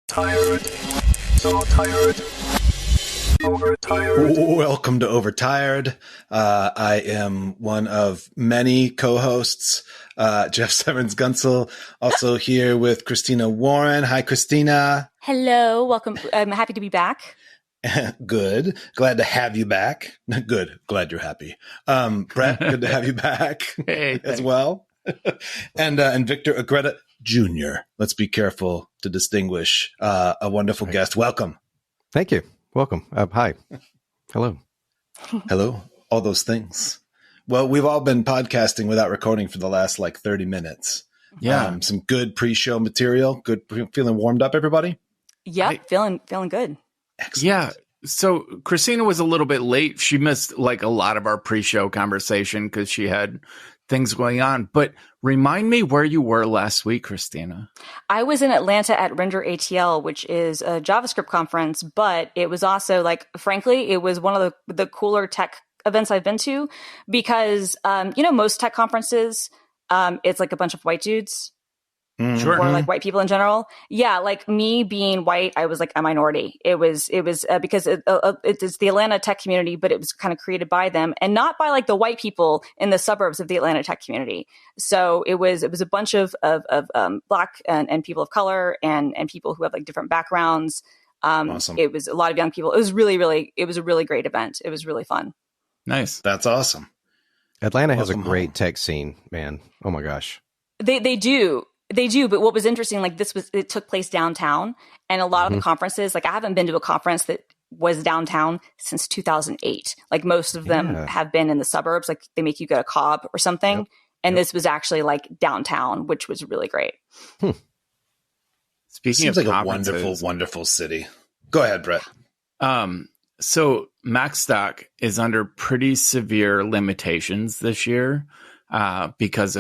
Tired. So tired. Overtired. Welcome to Overtired. I am one of many co-hosts. Jeff Severns-Gunsel, also here with Christina Warren. Hi, Christina. Hello. Welcome. I'm happy to be back. Good. Glad to have you back. Good. Glad you're happy. Brett, good to have you back as well. And Victor Agreda Jr. Let's be careful to distinguish a wonderful guest. Welcome. Thank you. Welcome. Hi. Hello. Hello. All those things. Well, we've all been podcasting without recording for the last 30 minutes. Yeah. Some good pre-show material. Good. Feeling warmed up, everybody? Yep. Feeling good. Excellent. Yeah. So Christina was a little bit late. She missed a lot of our pre-show conversation because she had things going on. But remind me where you were last week, Christina. I was in Atlanta at Render ATL, which is a JavaScript conference, but it was also frankly, it was one of the cooler tech events I've been to because, most tech conferences, it's a bunch of white dudes. Sure. Or white people in general. Yeah. Me being white, I was a minority. It was because it's the Atlanta tech community, but it was kind of created by them and not by the white people in the suburbs of the Atlanta tech community. So it was a bunch of Black and people of color and people who have different backgrounds. Awesome. It was a lot of young people. It was it was a really great event. It was really fun. Nice. That's awesome. Atlanta has Welcome a great home. tech scene, man. Oh my gosh. They do. They do, but what was interesting, it took place downtown, and a lot of the conferences, I haven't been to a conference that was downtown since 2008. Most of them have been in the suburbs, they make you go to Cobb or something, and this was actually downtown, which was really great. Speaking Seems of like a conferences, wonderful, wonderful city. Go ahead, Brett. So Macstock is under pretty severe limitations this year because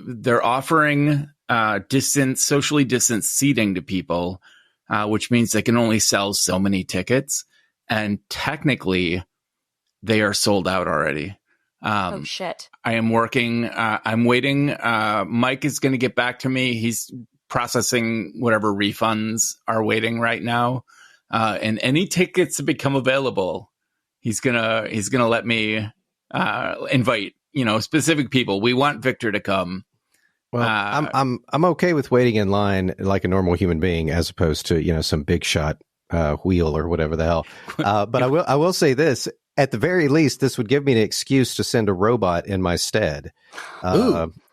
they're offering socially distanced seating to people, which means they can only sell so many tickets. And technically, they are sold out already. Oh, shit. I am working. I'm waiting. Mike is going to get back to me. He's processing whatever refunds are waiting right now. And any tickets that become available, he's gonna let me invite specific people. We want Victor to come. Well, I'm okay with waiting in line like a normal human being, as opposed to some big shot wheel or whatever the hell. But I will say this: at the very least, this would give me an excuse to send a robot in my stead. Maybe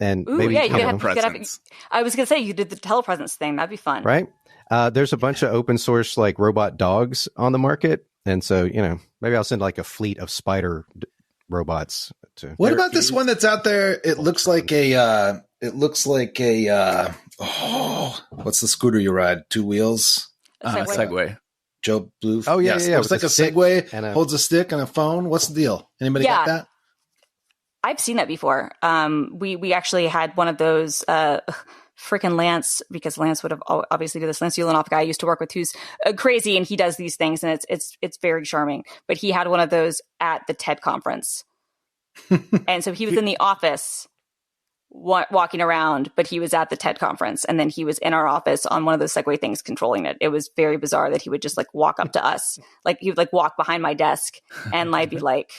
yeah, telepresence. I was gonna say you did the telepresence thing. That'd be fun, right? There's a bunch of open source robot dogs on the market, and so maybe I'll send a fleet of spider robots. What about this one that's out there? It looks like a. What's the scooter you ride? Two wheels. Segway. Joe Blue. Oh yeah, yeah. It's like a Segway. Holds a stick and a phone. What's the deal? Anybody got that? I've seen that before. We actually had one of those. Freaking Lance, because Lance would have obviously do this. Lance Ulanoff guy I used to work with, who's crazy, and he does these things, and it's very charming. But he had one of those at the TED conference, and so he was in the office walking around, but he was at the TED conference, and then he was in our office on one of those Segway things controlling it. It was very bizarre that he would just walk up to us, he would walk behind my desk, and I'd be like,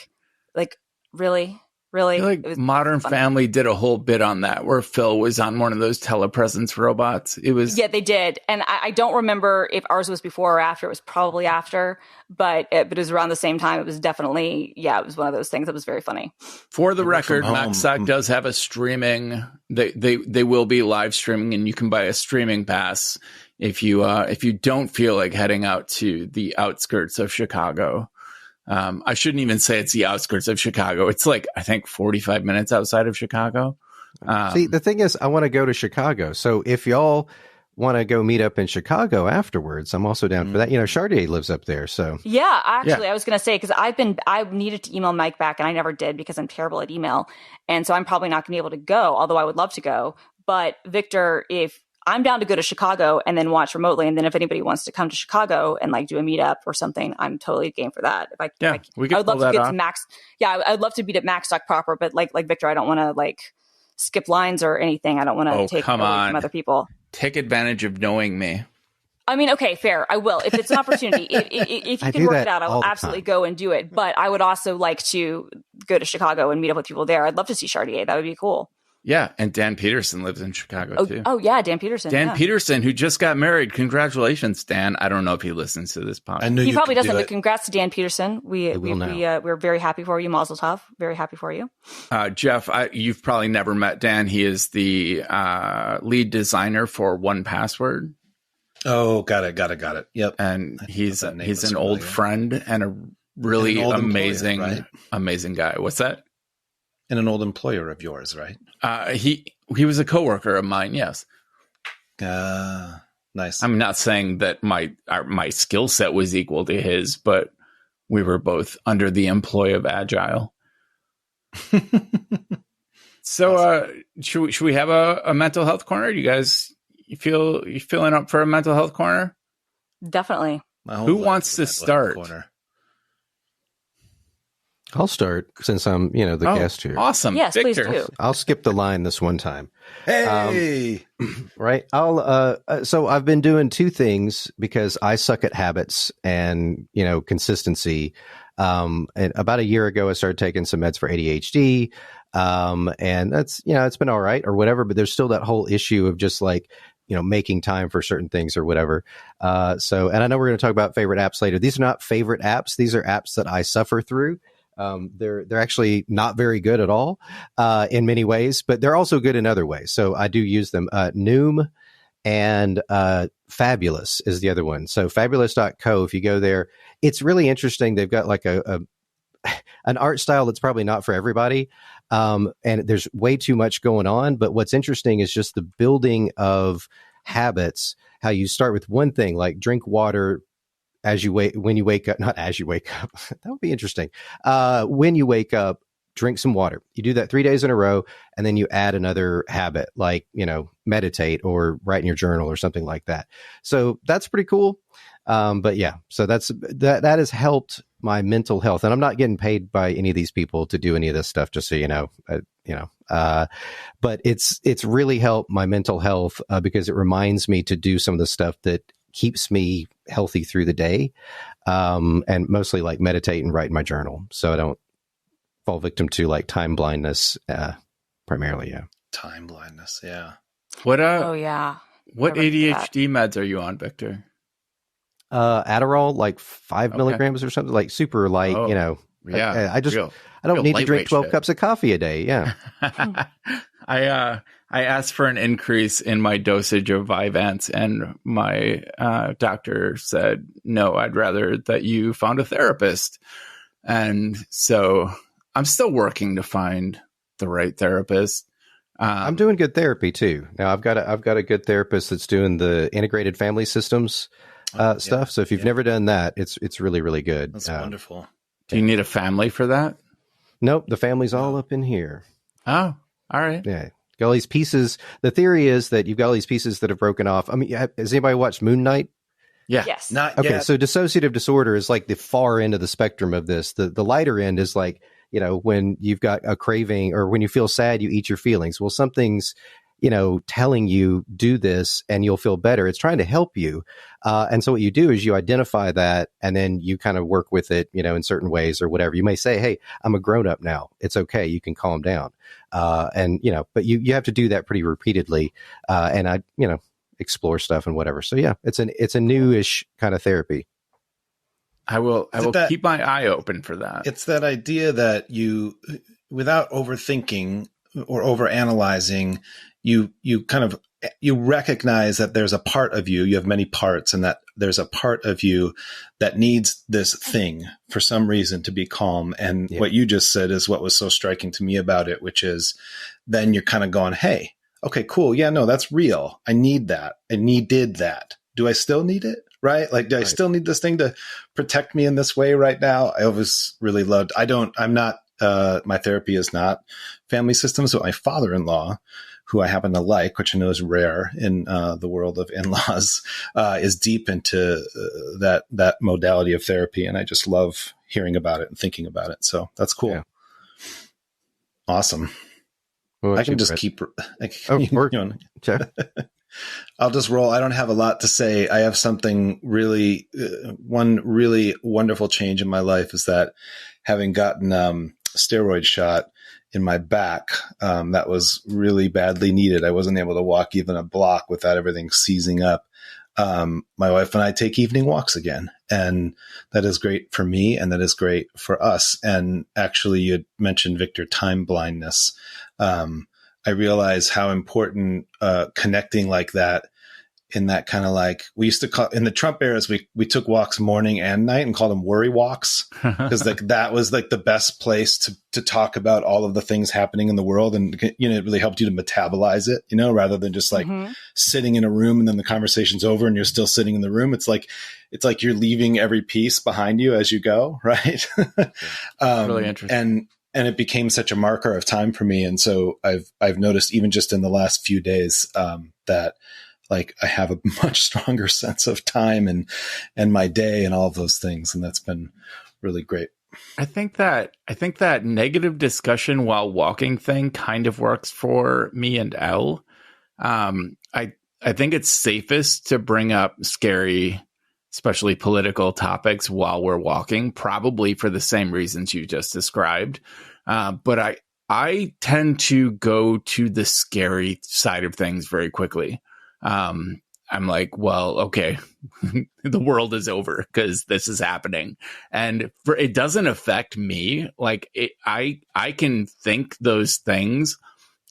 really. Really? I feel like Modern Family did a whole bit on that where Phil was on one of those telepresence robots. It was. Yeah, they did. And I don't remember if ours was before or after. It was probably after, but it was around the same time. It was definitely, it was one of those things that was very funny. For the record, Macstock does have a streaming. They will be live streaming, and you can buy a streaming pass if you don't feel like heading out to the outskirts of Chicago. I shouldn't even say it's the outskirts of Chicago. It's I think 45 minutes outside of Chicago. See, the thing is, I want to go to Chicago. So if y'all want to go meet up in Chicago afterwards, I'm also down for that. Chartier lives up there. So yeah, actually, I was going to say, because I needed to email Mike back and I never did because I'm terrible at email. And so I'm probably not going to be able to go, although I would love to go. But Victor, if I'm down to go to Chicago and then watch remotely. And then if anybody wants to come to Chicago and do a meetup or something, I'm totally game for that. We could pull that off. I'd love to be at Macstock proper, but like Victor, I don't want to skip lines or anything. I don't want to take away from other people. Take advantage of knowing me. I mean, okay, fair. I will. If it's an opportunity, if you can work it out, I will absolutely go and do it. But I would also like to go to Chicago and meet up with people there. I'd love to see Chartier. That would be cool. Yeah, and Dan Peterson lives in Chicago too. Oh yeah, Dan Peterson. Dan Peterson, who just got married. Congratulations, Dan. I don't know if he listens to this podcast. He probably doesn't. But congrats to Dan Peterson. We're very happy for you, Mazel Tov. Very happy for you, Jeff. You've probably never met Dan. He is the lead designer for 1Password. Oh, got it. Yep. And he's an old friend and a really amazing guy. What's that? And an old employer of yours, right? He was a coworker of mine. Yes. Nice. I'm not saying that my skill set was equal to his, but we were both under the employ of Agile. So, awesome. Should we have a mental health corner? Do you guys you feeling up for a mental health corner? Definitely. Who wants to start? I'll start since I'm, the guest here. Awesome. Yes, Victor. please do. I'll skip the line this one time. Hey, right. So I've been doing two things because I suck at habits and, consistency. And about a year ago, I started taking some meds for ADHD. And that's, it's been all right or whatever, but there's still that whole issue of just like, making time for certain things or whatever. And I know we're going to talk about favorite apps later. These are not favorite apps. These are apps that I suffer through. They're actually not very good at all in many ways, but they're also good in other ways. So I do use them. Noom and Fabulous is the other one. So fabulous.co, if you go there, it's really interesting. They've got like an art style that's probably not for everybody. And there's way too much going on. But what's interesting is just the building of habits, how you start with one thing, like drink water when you wake up, not as you wake up. That would be interesting. When you wake up, drink some water. You do that 3 days in a row, and then you add another habit, like, meditate or write in your journal or something like that. So that's pretty cool. But yeah, so that has helped my mental health, and I'm not getting paid by any of these people to do any of this stuff, just so you know. But it's really helped my mental health because it reminds me to do some of the stuff that keeps me healthy through the day, and mostly like meditate and write in my journal, so I don't fall victim to like time blindness. Primarily, yeah. Time blindness, yeah. What? What ADHD meds are you on, Victor? Adderall, like 5 milligrams or something, like super light. Yeah, I don't need to drink 12 cups of coffee a day. Yeah. I asked for an increase in my dosage of Vyvanse, and my doctor said, no, I'd rather that you found a therapist. And so I'm still working to find the right therapist. I'm doing good therapy too. Now I've got a good therapist that's doing the integrated family systems stuff. So if you've never done that, it's really, really good. That's wonderful. Do you need a family for that? Nope. The family's all up in here. Oh, all right. Yeah. Got all these pieces. The theory is that you've got all these pieces that have broken off. I mean, has anybody watched Moon Knight? Yeah. Yes. Not okay. yet. So dissociative disorder is like the far end of the spectrum of this. The lighter end is like, when you've got a craving or when you feel sad, you eat your feelings. Well, something's, telling you do this and you'll feel better. It's trying to help you. And so what you do is you identify that and then you kind of work with it, in certain ways or whatever. You may say, hey, I'm a grown up now. It's okay. You can calm down. But you have to do that pretty repeatedly. And I, explore stuff and whatever. So yeah, it's a newish kind of therapy. I will keep my eye open for that. It's that idea that you, without overthinking or overanalyzing, you recognize that there's a part of you have many parts, and that there's a part of you that needs this thing for some reason to be calm. And what you just said is what was so striking to me about it, which is then you're kind of going, hey, okay, cool. Yeah, no, that's real. I need that. I needed that. Do I still need it? Right? Like, do I still need this thing to protect me in this way right now? I always really loved, my therapy is not family systems, but my father-in-law, who I happen to like, which I know is rare in the world of in-laws, is deep into that modality of therapy. And I just love hearing about it and thinking about it. So that's cool. Yeah. Awesome. I can just keep. I'll just roll. I don't have a lot to say. I have something really, one really wonderful change in my life is that having gotten steroid shot in my back, that was really badly needed. I wasn't able to walk even a block without everything seizing up. My wife and I take evening walks again, and that is great for me, and that is great for us. And actually, you had mentioned, Victor, time blindness. I realize how important connecting like that, in that kind of like, we used to call in the Trump eras, we took walks morning and night and called them worry walks, because like that was like the best place to talk about all of the things happening in the world. And, you know, it really helped you to metabolize it, you know, rather than just like sitting in a room and then the conversation's over and you're still sitting in the room. It's like you're leaving every piece behind you as you go. Right. Really interesting. And it became such a marker of time for me. And so I've noticed even just in the last few days, that like I have a much stronger sense of time and my day and all of those things. And that's been really great. I think that negative discussion while walking thing kind of works for me and Elle. I think it's safest to bring up scary, especially political topics while we're walking, probably for the same reasons you just described. But I tend to go to the scary side of things very quickly. I'm like, well, okay, the world is over because this is happening. And it doesn't affect me. Like I can think those things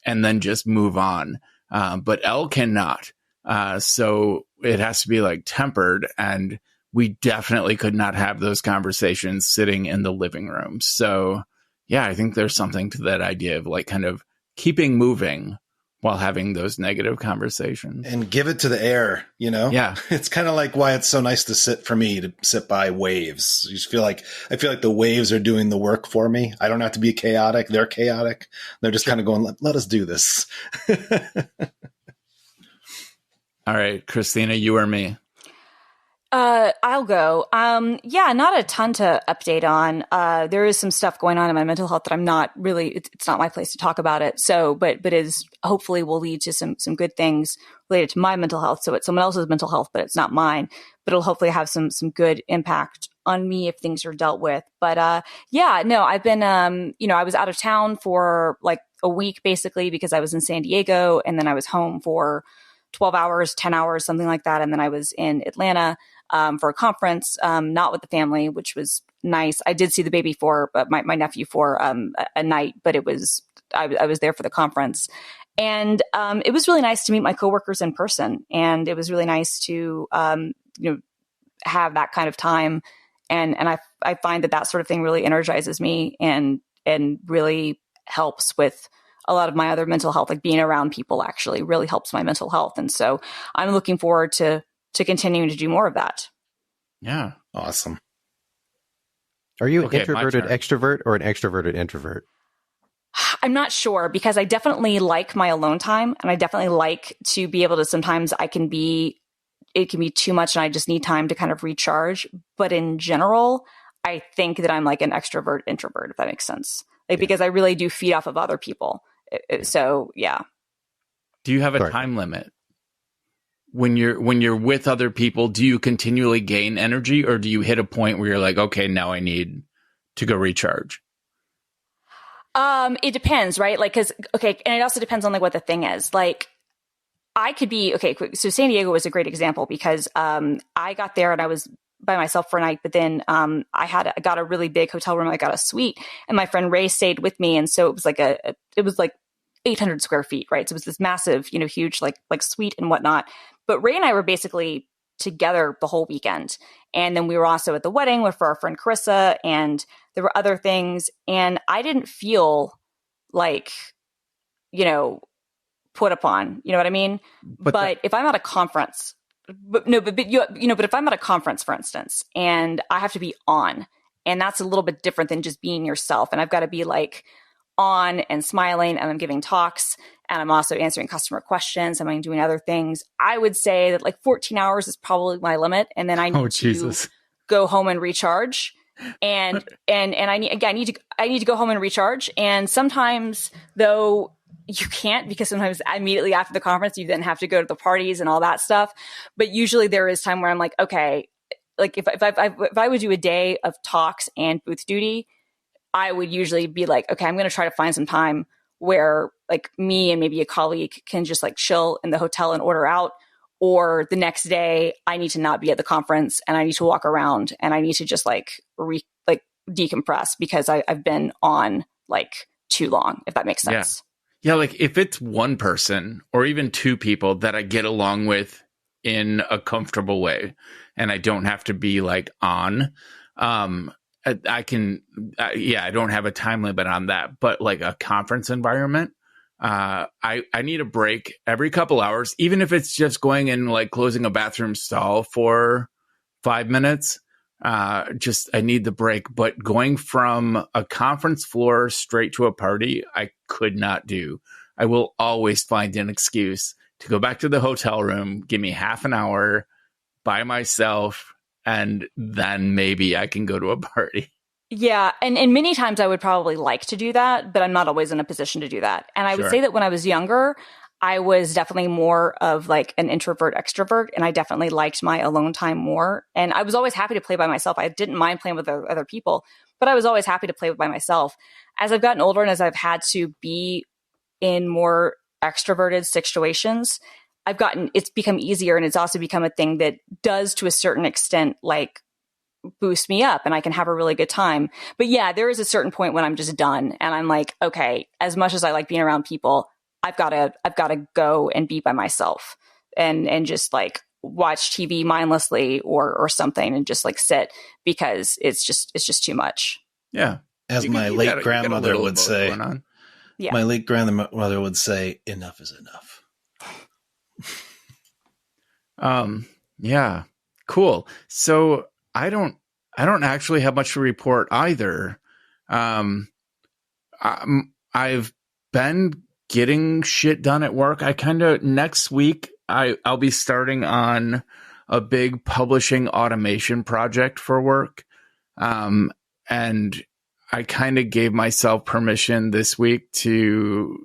and then just move on. But Elle cannot. So it has to be like tempered, and we definitely could not have those conversations sitting in the living room. So yeah, I think there's something to that idea of like kind of keeping moving while having those negative conversations. And give it to the air, you know? Yeah. It's kind of like why it's so nice to sit by waves. I feel like the waves are doing the work for me. I don't have to be chaotic. They're chaotic. They're just kind of going, let us do this. All right, Christina, you or me? I'll go. Yeah, not a ton to update on. There is some stuff going on in my mental health that I'm not really, it's not my place to talk about it. So, but is hopefully will lead to some good things related to my mental health. So it's someone else's mental health, but it's not mine, but it'll hopefully have some good impact on me if things are dealt with. But, yeah, no, I've been, I was out of town for like a week basically because I was in San Diego, and then I was home for 12 hours, 10 hours, something like that. And then I was in Atlanta for a conference, not with the family, which was nice. I did see the baby for my nephew for a night, but I was there for the conference. And it was really nice to meet my coworkers in person. And it was really nice to have that kind of time. And I find that sort of thing really energizes me and really helps with a lot of my other mental health. Like being around people actually really helps my mental health. And so I'm looking forward to continuing to do more of that. Yeah. Awesome. Are you an introverted extrovert or an extroverted introvert? I'm not sure, because I definitely like my alone time, and I definitely like to be able to, sometimes it can be too much and I just need time to kind of recharge. But in general, I think that I'm like an extrovert introvert, if that makes sense. Like, because I really do feed off of other people. So yeah. Do you have a time limit? When you're with other people, do you continually gain energy, or do you hit a point where you're like, okay, now I need to go recharge? It depends, right? Like, and it also depends on like what the thing is. Like, I could be, so San Diego was a great example because I got there and I was by myself for a night, but then I got a really big hotel room. I got a suite, and my friend Ray stayed with me, and so it was like 800 square feet, right? So it was this massive, huge like suite and whatnot. But Ray and I were basically together the whole weekend, and then we were also at the wedding for our friend Carissa, and there were other things, and I didn't feel like put upon, you know what I mean? But if I'm at a conference, but if I'm at a conference, for instance, and I have to be on, and that's a little bit different than just being yourself. And I've got to be like on and smiling, and I'm giving talks, and I'm also answering customer questions, and I'm doing other things. I would say that like 14 hours is probably my limit. And then I need to go home and recharge. And I need to go home and recharge. And sometimes though, you can't, because sometimes immediately after the conference, you then have to go to the parties and all that stuff. But usually there is time where I'm like, okay, like if I would do a day of talks and booth duty, I would usually be like, okay, I'm going to try to find some time where like me and maybe a colleague can just like chill in the hotel and order out. Or the next day I need to not be at the conference and I need to walk around and I need to just like decompress because I've been on like too long, if that makes sense. Yeah, like if it's one person or even two people that I get along with in a comfortable way and I don't have to be like on, I can, I don't have a time limit on that, but like a conference environment, I need a break every couple hours, even if it's just going and like closing a bathroom stall for 5 minutes. I need the break. But going from a conference floor straight to a party, I could not do. I will always find an excuse to go back to the hotel room, give me half an hour by myself, and then maybe I can go to a party. Yeah. And many times I would probably like to do that, but I'm not always in a position to do that. And I would say that when I was younger, I was definitely more of like an introvert extrovert, and I definitely liked my alone time more. And I was always happy to play by myself. I didn't mind playing with other people, but I was always happy to play by myself. As I've gotten older and as I've had to be in more extroverted situations, it's become easier, and it's also become a thing that does to a certain extent, like boost me up and I can have a really good time. But yeah, there is a certain point when I'm just done and I'm like, okay, as much as I like being around people, I've got to go and be by myself and just like watch TV mindlessly or something and just like sit, because it's just too much. Yeah. As my late grandmother would say, my late grandmother would say, enough is enough. Yeah, cool. So I don't actually have much to report either. I've been getting shit done at work. Next week, I'll be starting on a big publishing automation project for work. And I kind of gave myself permission this week to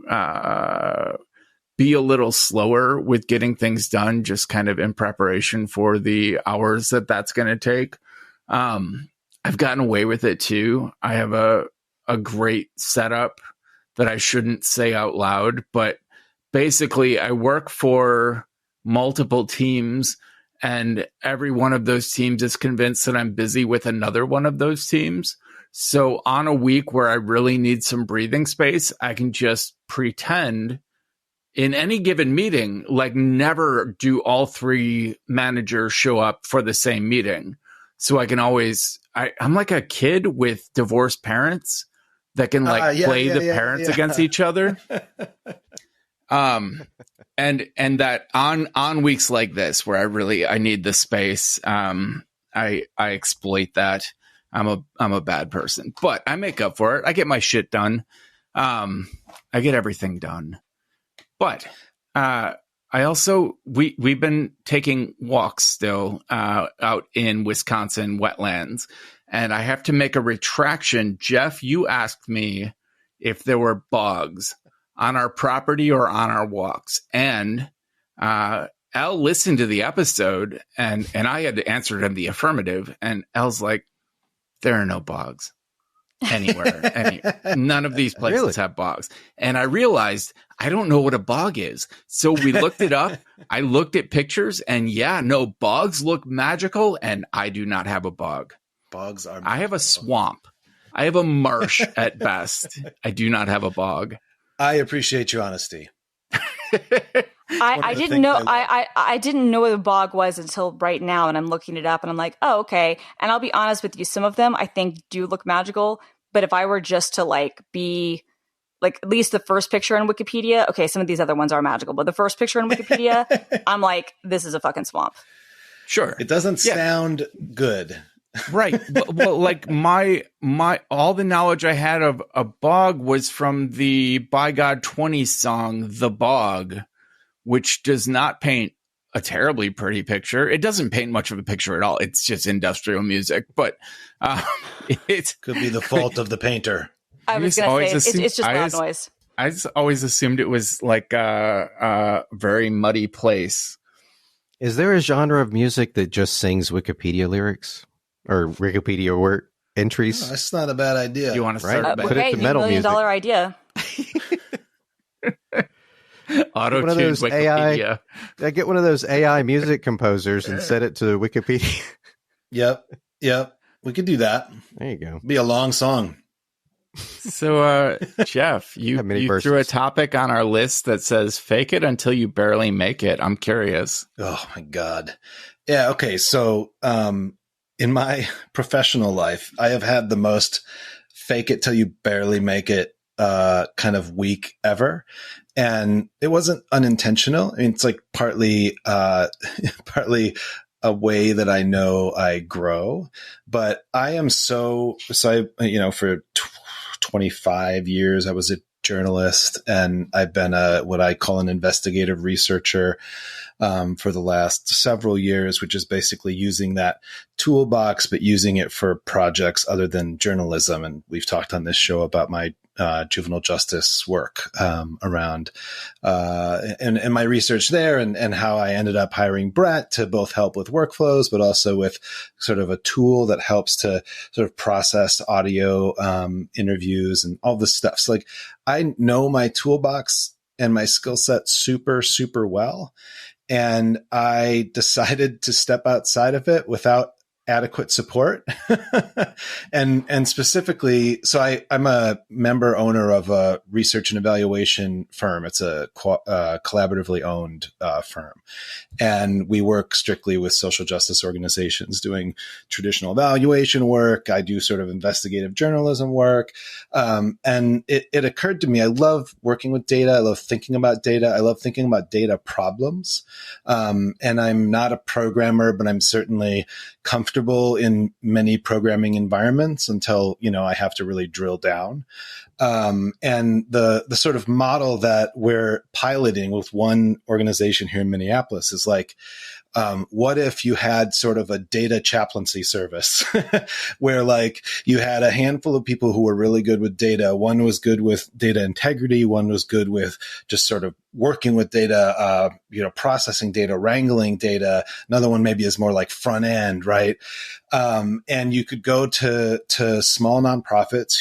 be a little slower with getting things done, just kind of in preparation for the hours that's going to take. I've gotten away with it too. I have a great setup that I shouldn't say out loud, but basically I work for multiple teams and every one of those teams is convinced that I'm busy with another one of those teams. So on a week where I really need some breathing space, I can just pretend in any given meeting, like never do all three managers show up for the same meeting. So I can always, I'm like a kid with divorced parents that can play the parents against each other. And that on weeks like this where I need the space, I exploit that. I'm a bad person, but I make up for it. I get my shit done. I get everything done. But I also we've been taking walks still out in Wisconsin wetlands, and I have to make a retraction. Jeff, you asked me if there were bogs on our property or on our walks, and Elle listened to the episode, and I had to answer him the affirmative, and Elle's like, there are no bogs anywhere. None of these places have bogs. And I realized I don't know what a bog is. So we looked it up. I looked at pictures, and bogs look magical, and I do not have a bog. Bogs are magical. I have a swamp. I have a marsh at best. I do not have a bog. I appreciate your honesty. I didn't know I didn't know what a bog was until right now, and I'm looking it up and I'm like, oh, okay. And I'll be honest with you, some of them I think do look magical, but if I were just to be at least the first picture in Wikipedia, okay, some of these other ones are magical, but the first picture in Wikipedia, I'm like, this is a fucking swamp. Sure. It doesn't sound good. Right. Well, like my all the knowledge I had of a bog was from the By God 20 song, The Bog, which does not paint a terribly pretty picture. It doesn't paint much of a picture at all. It's just industrial music, but it could be the fault of the painter. I was going to say, it's just loud noise. I just always assumed it was like a very muddy place. Is there a genre of music that just sings Wikipedia lyrics or Wikipedia word entries? Oh, that's not a bad idea. You want to start? Right? Okay, Put it to $1 metal million music. idea. Auto-tuned Wikipedia. I get one of those AI music composers and set it to Wikipedia. Yep. We could do that. There you go. Be a long song. So, Jeff, you threw a topic on our list that says "fake it until you barely make it." I'm curious. Oh my God. Yeah. Okay. So, in my professional life, I have had the most fake it till you barely make it kind of week ever. And it wasn't unintentional. I mean, it's like partly a way that I know I grow, but I am for 25 years, I was a journalist, and I've been what I call an investigative researcher for the last several years, which is basically using that toolbox, but using it for projects other than journalism. And we've talked on this show about my juvenile justice work around and my research there, and how I ended up hiring Brett to both help with workflows, but also with sort of a tool that helps to sort of process audio interviews and all this stuff. So like, I know my toolbox and my skill set super, super well. And I decided to step outside of it without adequate support. and specifically, so I'm a member owner of a research and evaluation firm. It's a collaboratively owned firm. And we work strictly with social justice organizations doing traditional evaluation work. I do sort of investigative journalism work. And it occurred to me, I love working with data. I love thinking about data. I love thinking about data problems. And I'm not a programmer, but I'm certainly comfortable in many programming environments until, I have to really drill down. And the sort of model that we're piloting with one organization here in Minneapolis is like, what if you had sort of a data chaplaincy service where like you had a handful of people who were really good with data. One was good with data integrity. One was good with just sort of working with data, processing data, wrangling data. Another one maybe is more like front end, right? And you could go to small nonprofits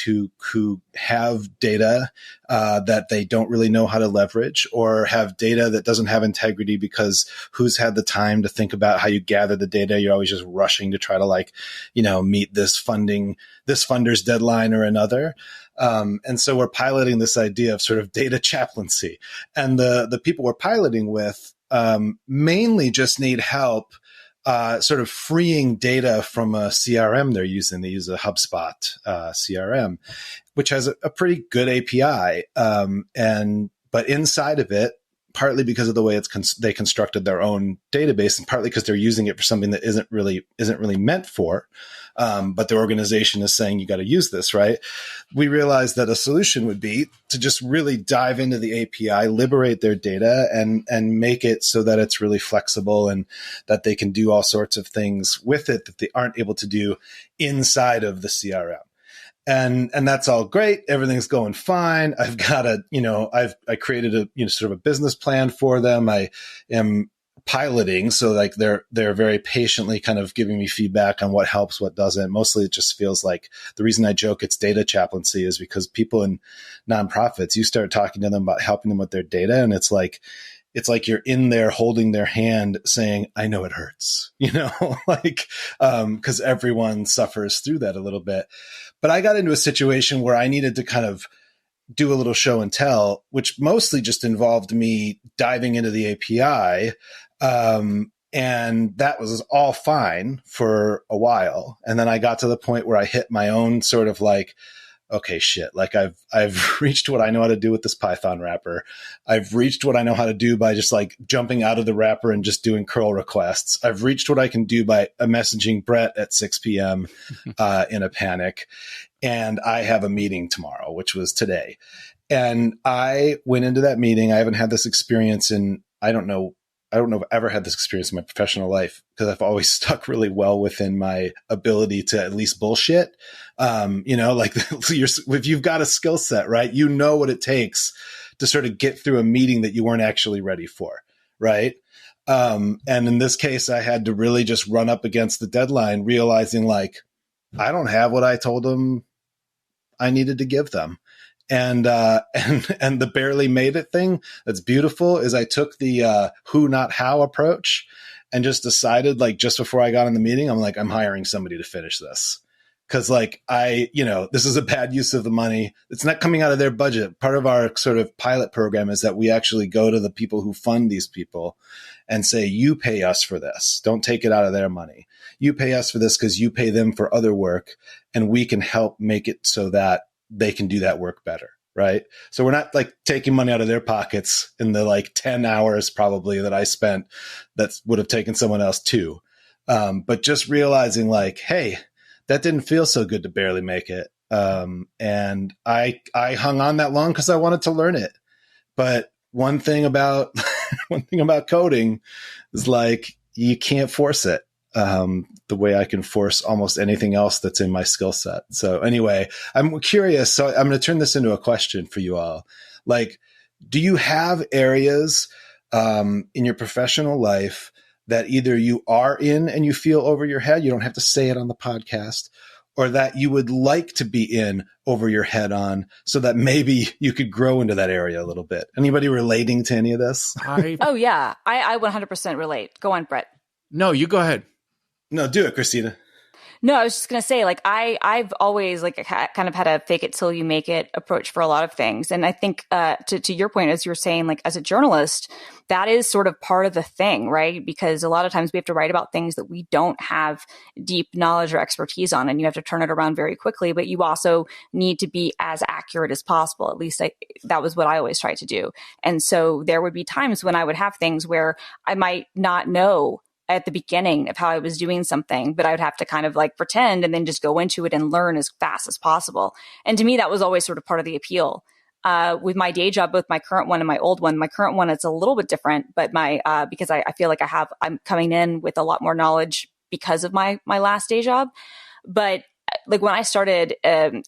who have data that they don't really know how to leverage, or have data that doesn't have integrity because who's had the time to think about how you gather the data? You're always just rushing to try to meet this funder's deadline or another. And so we're piloting this idea of sort of data chaplaincy, and the people we're piloting with mainly just need help sort of freeing data from a CRM they're using. They use a HubSpot CRM, which has a pretty good API. But inside of it, partly because of the way they constructed their own database, and partly because they're using it for something that isn't really meant for. But their organization is saying, you got to use this, right? We realized that a solution would be to just really dive into the API, liberate their data, and make it so that it's really flexible and that they can do all sorts of things with it that they aren't able to do inside of the CRM. And that's all great. Everything's going fine. I've got I created a, sort of a business plan for them. I am piloting. So like they're very patiently kind of giving me feedback on what helps, what doesn't. Mostly it just feels like the reason I joke it's data chaplaincy is because people in nonprofits, you start talking to them about helping them with their data, and it's like you're in there holding their hand saying, I know it hurts, because everyone suffers through that a little bit. But I got into a situation where I needed to kind of do a little show and tell, which mostly just involved me diving into the API. And that was all fine for a while. And then I got to the point where I hit my own sort of like, okay, shit, like I've reached what I know how to do with this Python wrapper. I've reached what I know how to do by just like jumping out of the wrapper and just doing curl requests. I've reached what I can do by messaging Brett at 6 p.m. In a panic. And I have a meeting tomorrow, which was today. And I went into that meeting. I haven't had this experience in, I don't know I don't know if I've ever had this experience in my professional life because I've always stuck really well within my ability to at least bullshit. Like if you've got a skill set, right, you know what it takes to sort of get through a meeting that you weren't actually ready for. Right. And in this case, I had to really just run up against the deadline, realizing like, I don't have what I told them I needed to give them. And the barely made it thing that's beautiful is I took the who, not how approach and just decided, like, just before I got in the meeting, I'm like, I'm hiring somebody to finish this. Cause like this is a bad use of the money. It's not coming out of their budget. Part of our sort of pilot program is that we actually go to the people who fund these people and say, you pay us for this. Don't take it out of their money. You pay us for this because you pay them for other work and we can help make it so that they can do that work better. Right. So we're not like taking money out of their pockets in the like 10 hours probably that I spent that would have taken someone else too. But just realizing like, hey, that didn't feel so good to barely make it. And I hung on that long because I wanted to learn it. But one thing about coding is like, you can't force it. The way I can force almost anything else that's in my skill set. So anyway, I'm curious. So I'm going to turn this into a question for you all. Like, do you have areas in your professional life that either you are in and you feel over your head, you don't have to say it on the podcast, or that you would like to be in over your head on so that maybe you could grow into that area a little bit? Anybody relating to any of this? Oh yeah. I 100% relate. Go on, Brett. No, you go ahead. No, do it, Christina. No, I was just going to say, like, I've always like kind of had a fake it till you make it approach for a lot of things. And I think to your point, as you were saying, like as a journalist, that is sort of part of the thing, right? Because a lot of times we have to write about things that we don't have deep knowledge or expertise on, and you have to turn it around very quickly. But you also need to be as accurate as possible. At least that was what I always tried to do. And so there would be times when I would have things where I might not know at the beginning of how I was doing something, but I would have to kind of like pretend and then just go into it and learn as fast as possible. And to me, that was always sort of part of the appeal. With my day job, both my current one and my old one, my current one, it's a little bit different, but because I feel like I'm coming in with a lot more knowledge because of my last day job. But like when I started, at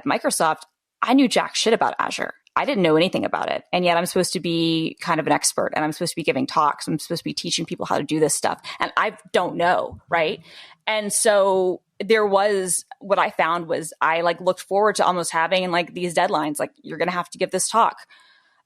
Microsoft, I knew jack shit about Azure. I didn't know anything about it. And yet I'm supposed to be kind of an expert and I'm supposed to be giving talks. I'm supposed to be teaching people how to do this stuff. And I don't know. Right. And so what I found was I like looked forward to almost having like these deadlines, like you're going to have to give this talk.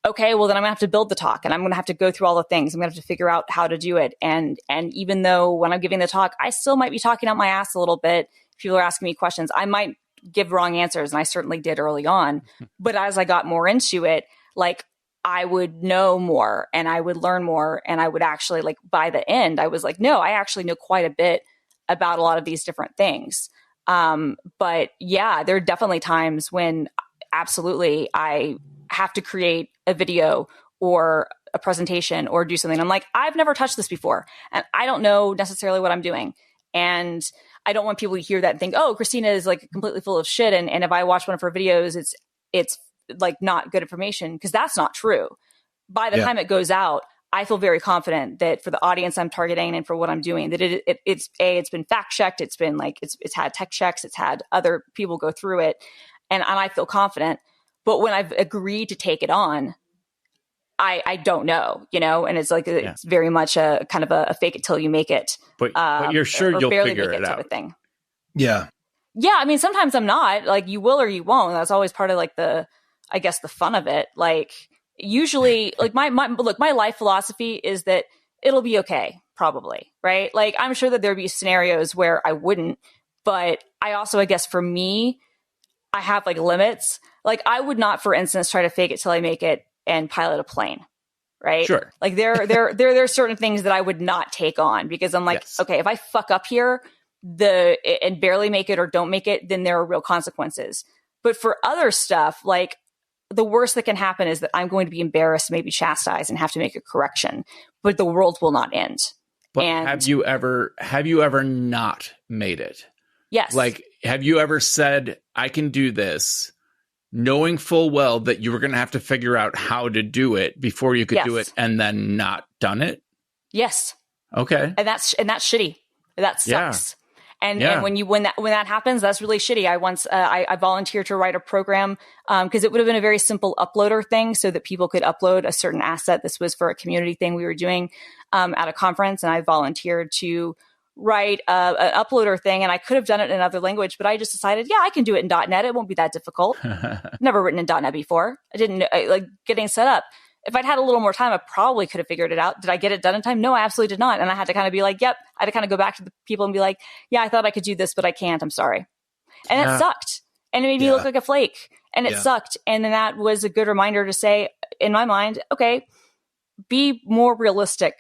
Okay, well then I'm gonna have to build the talk and I'm gonna have to go through all the things. I'm gonna have to figure out how to do it. And even though when I'm giving the talk, I still might be talking out my ass a little bit. If people are asking me questions, I might give wrong answers. And I certainly did early on. But as I got more into it, like I would know more and I would learn more. And I would actually like by the end, I was like, no, I actually know quite a bit about a lot of these different things. But yeah, there are definitely times when absolutely I have to create a video or a presentation or do something. I'm like, I've never touched this before and I don't know necessarily what I'm doing. And I don't want people to hear that and think, oh, Christina is like completely full of shit. And if I watch one of her videos, it's like not good information, because that's not true. By the time it goes out, I feel very confident that for the audience I'm targeting and for what I'm doing, that it's been fact checked. It's been like, it's had tech checks. It's had other people go through it. And I feel confident. But when I've agreed to take it on, I don't know, and it's like, it's very much a kind of a fake it till you make it. But you're sure you'll figure it out. Type of thing. Yeah. Yeah. I mean, sometimes I'm not like, you will or you won't. That's always part of like the fun of it. Like usually like my life philosophy is that it'll be okay. Probably. Right. Like I'm sure that there'd be scenarios where I wouldn't, but I also, I guess for me, I have like limits. Like I would not, for instance, try to fake it till I make it and pilot a plane, right? Sure. Like there are certain things that I would not take on because I'm like, okay, if I fuck up here and barely make it or don't make it, then there are real consequences. But for other stuff, like the worst that can happen is that I'm going to be embarrassed, maybe chastised, and have to make a correction. But the world will not end. But have you ever not made it? Yes. Like, have you ever said, I can do this, knowing full well that you were going to have to figure out how to do it before you could do it, and then not done it? Yes. Okay. And that's shitty. That sucks. And when that happens, that's really shitty. I once I volunteered to write a program because it would have been a very simple uploader thing so that people could upload a certain asset. This was for a community thing we were doing at a conference, and I volunteered to write an uploader thing, and I could have done it in another language, but I just decided, I can do it in .NET. It won't be that difficult. Never written in .NET before. I didn't know, like getting set up. If I'd had a little more time, I probably could have figured it out. Did I get it done in time? No, I absolutely did not. And I had to kind of be like, I had to kind of go back to the people and be like, I thought I could do this, but I can't. I'm sorry. And it sucked. And it made me look like a flake. And it sucked. And then that was a good reminder to say, in my mind, okay, be more realistic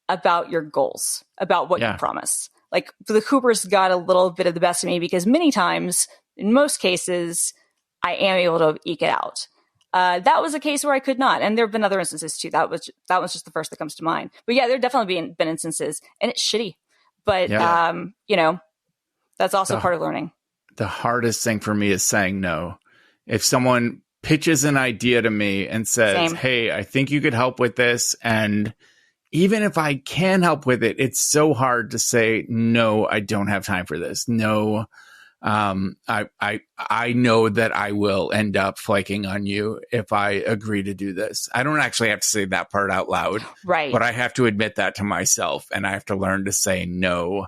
about your goals, about what you promise. Like the Coopers got a little bit of the best of me because many times, in most cases, I am able to eke it out. That was a case where I could not. And there have been other instances too. That was just the first that comes to mind. But there definitely been instances, and it's shitty. But, that's also part of learning. The hardest thing for me is saying no. If someone pitches an idea to me and says, hey, I think you could help with this, and even if I can help with it, it's so hard to say, no, I don't have time for this. No, I know that I will end up flaking on you if I agree to do this. I don't actually have to say that part out loud. Right. But I have to admit that to myself, and I have to learn to say no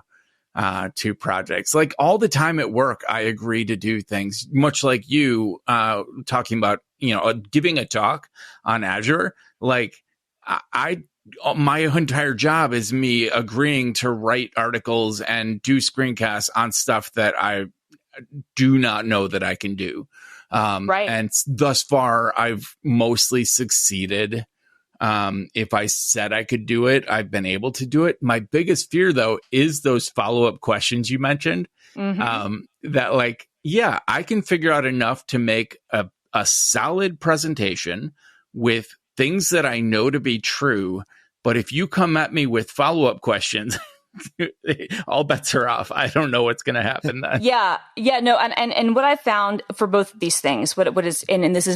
to projects. Like all the time at work, I agree to do things, much like you talking about, giving a talk on Azure. Like my entire job is me agreeing to write articles and do screencasts on stuff that I do not know that I can do. Right. And thus far, I've mostly succeeded. If I said I could do it, I've been able to do it. My biggest fear, though, is those follow-up questions you mentioned. That I can figure out enough to make a solid presentation with things that I know to be true, but if you come at me with follow-up questions, all bets are off. I don't know what's going to happen then. And what I found for both of these things, what is, and this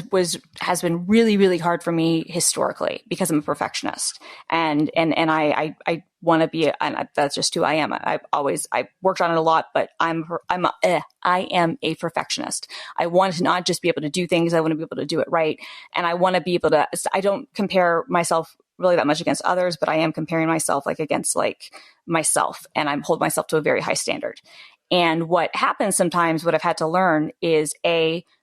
has been really, really hard for me historically because I'm a perfectionist, and I want to be, and that's just who I am. I've worked on it a lot, but I am a perfectionist. I want to not just be able to do things. I want to be able to do it right. And I want to be able to, I don't compare myself really that much against others, but I am comparing myself against myself, and I'm hold myself to a very high standard. And what happens sometimes, what I've had to learn is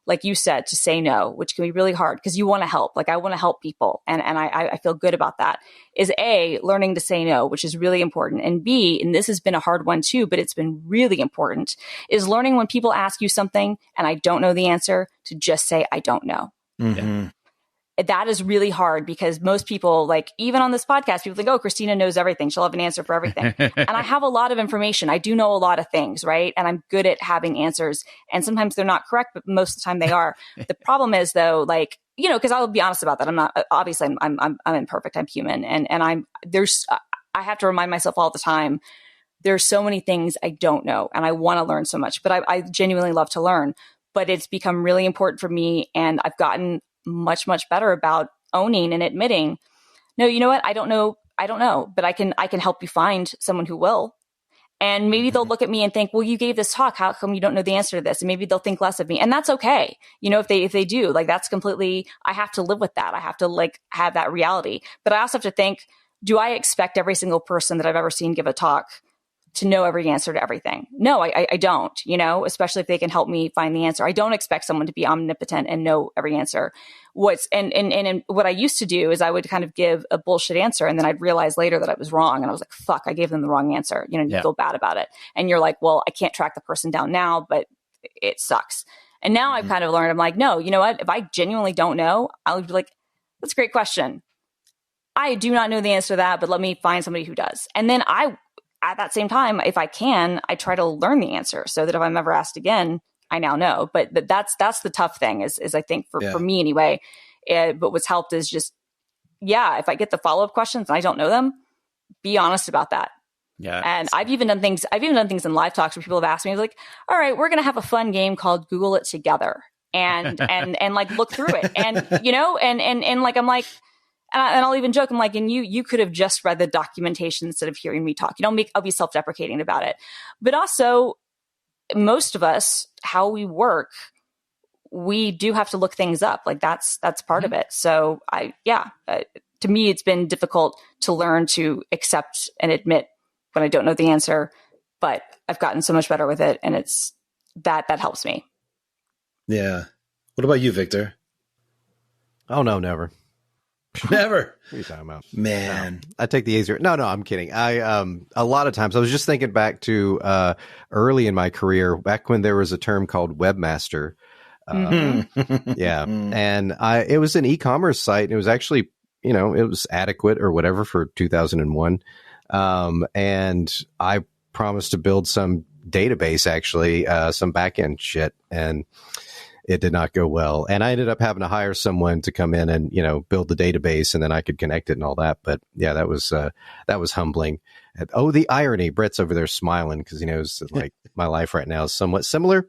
like you said, to say no, which can be really hard because you want to help. Like I want to help people. And I feel good about that, is learning to say no, which is really important. And B, and this has been a hard one too, but it's been really important, is learning when people ask you something and I don't know the answer to just say, I don't know. Mm-hmm. That is really hard because most people, even on this podcast, people think, oh, Christina knows everything. She'll have an answer for everything. And I have a lot of information. I do know a lot of things, right? And I'm good at having answers. And sometimes they're not correct, but most of the time they are. The problem is though, because I'll be honest about that. I'm not, obviously I'm imperfect. I'm human. And I have to remind myself all the time, there's so many things I don't know and I want to learn so much, but I genuinely love to learn, but it's become really important for me. And I've gotten much, much better about owning and admitting, no, you know what? I don't know, but I can help you find someone who will. And maybe they'll look at me and think, well, you gave this talk. How come you don't know the answer to this? And maybe they'll think less of me. And that's okay. If they do, that's completely, I have to live with that. I have to have that reality. But I also have to think, do I expect every single person that I've ever seen give a talk to know every answer to everything? No, I don't, especially if they can help me find the answer. I don't expect someone to be omnipotent and know every answer. What I used to do is I would kind of give a bullshit answer and then I'd realize later that I was wrong. And I was like, fuck, I gave them the wrong answer. You feel bad about it. And you're like, well, I can't track the person down now, but it sucks. And now I've kind of learned, I'm like, no, you know what? If I genuinely don't know, I'll be like, that's a great question. I do not know the answer to that, but let me find somebody who does. And then at that same time, if I can, I try to learn the answer so that if I'm ever asked again, I now know. But that's the tough thing is I think for me anyway. But what's helped is just, if I get the follow-up questions and I don't know them, be honest about that. Yeah. And I've even done things in live talks where people have asked me like, all right, we're going to have a fun game called Google It Together and look through it. And, and I'm like, and I'll even joke, I'm like, and you could have just read the documentation instead of hearing me talk. I'll be self-deprecating about it. But also, most of us, how we work, we do have to look things up. Like that's part of it. So to me, it's been difficult to learn to accept and admit when I don't know the answer, but I've gotten so much better with it. And it's that helps me. Yeah. What about you, Victor? Oh, no, never. Never. What are you talking about? Man. No, I take the easier. No, I'm kidding. A lot of times I was just thinking back to early in my career, back when there was a term called webmaster. Yeah. And it was an e-commerce site. And it was actually, it was adequate or whatever for 2001. And I promised to build some database, actually, some back-end shit. And it did not go well. And I ended up having to hire someone to come in and, build the database, and then I could connect it and all that. But yeah, that was humbling. And, the irony. Brett's over there smiling because he knows that, like, my life right now is somewhat similar.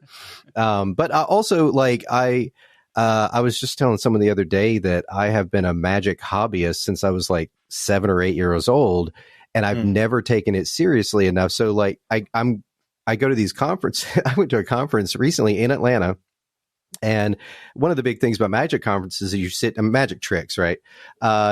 But also, like, I was just telling someone the other day that I have been a magic hobbyist since I was like 7 or 8 years old, and I've never taken it seriously enough. So, like, I go to these conferences. I went to a conference recently in Atlanta. And one of the big things about magic conferences is magic tricks, right?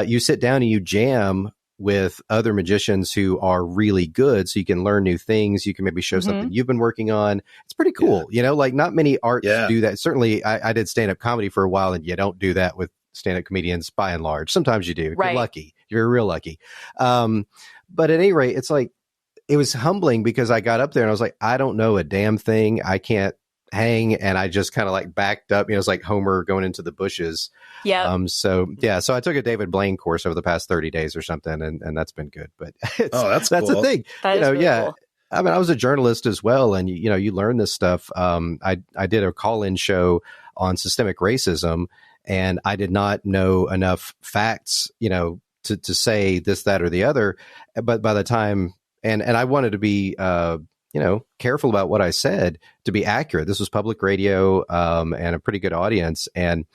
You sit down and you jam with other magicians who are really good, so you can learn new things. You can maybe show something you've been working on. It's pretty cool. Like not many arts do that. Certainly I did stand-up comedy for a while, and you don't do that with stand-up comedians by and large. Sometimes you do. Right. You're lucky. You're real lucky. But at any rate, it's like, it was humbling because I got up there and I was like, I don't know a damn thing. I can't hang, and I just kind of like backed up. It's like Homer going into the bushes. Yeah. So I took a David Blaine course over the past 30 days or something, and that's been good. But that's cool. The thing. That is really cool. I mean, I was a journalist as well, and you learn this stuff. I did a call-in show on systemic racism, and I did not know enough facts, to say this, that, or the other. But by the time, and I wanted to be careful about what I said to be accurate. This was public radio, and a pretty good audience. And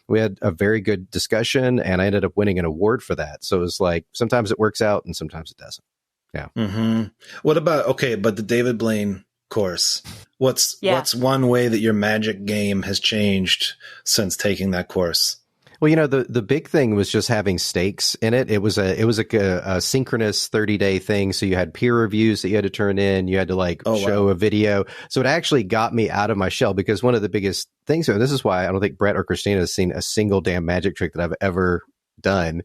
we had a very good discussion, and I ended up winning an award for that. So it's like, sometimes it works out and sometimes it doesn't. Yeah. Mm-hmm. What about, but the David Blaine course, what's one way that your magic game has changed since taking that course? Well, the big thing was just having stakes in it. It was a synchronous 30-day thing. So you had peer reviews that you had to turn in. You had to show a video. So it actually got me out of my shell, because one of the biggest things, and this is why I don't think Brett or Christina has seen a single damn magic trick that I've ever done,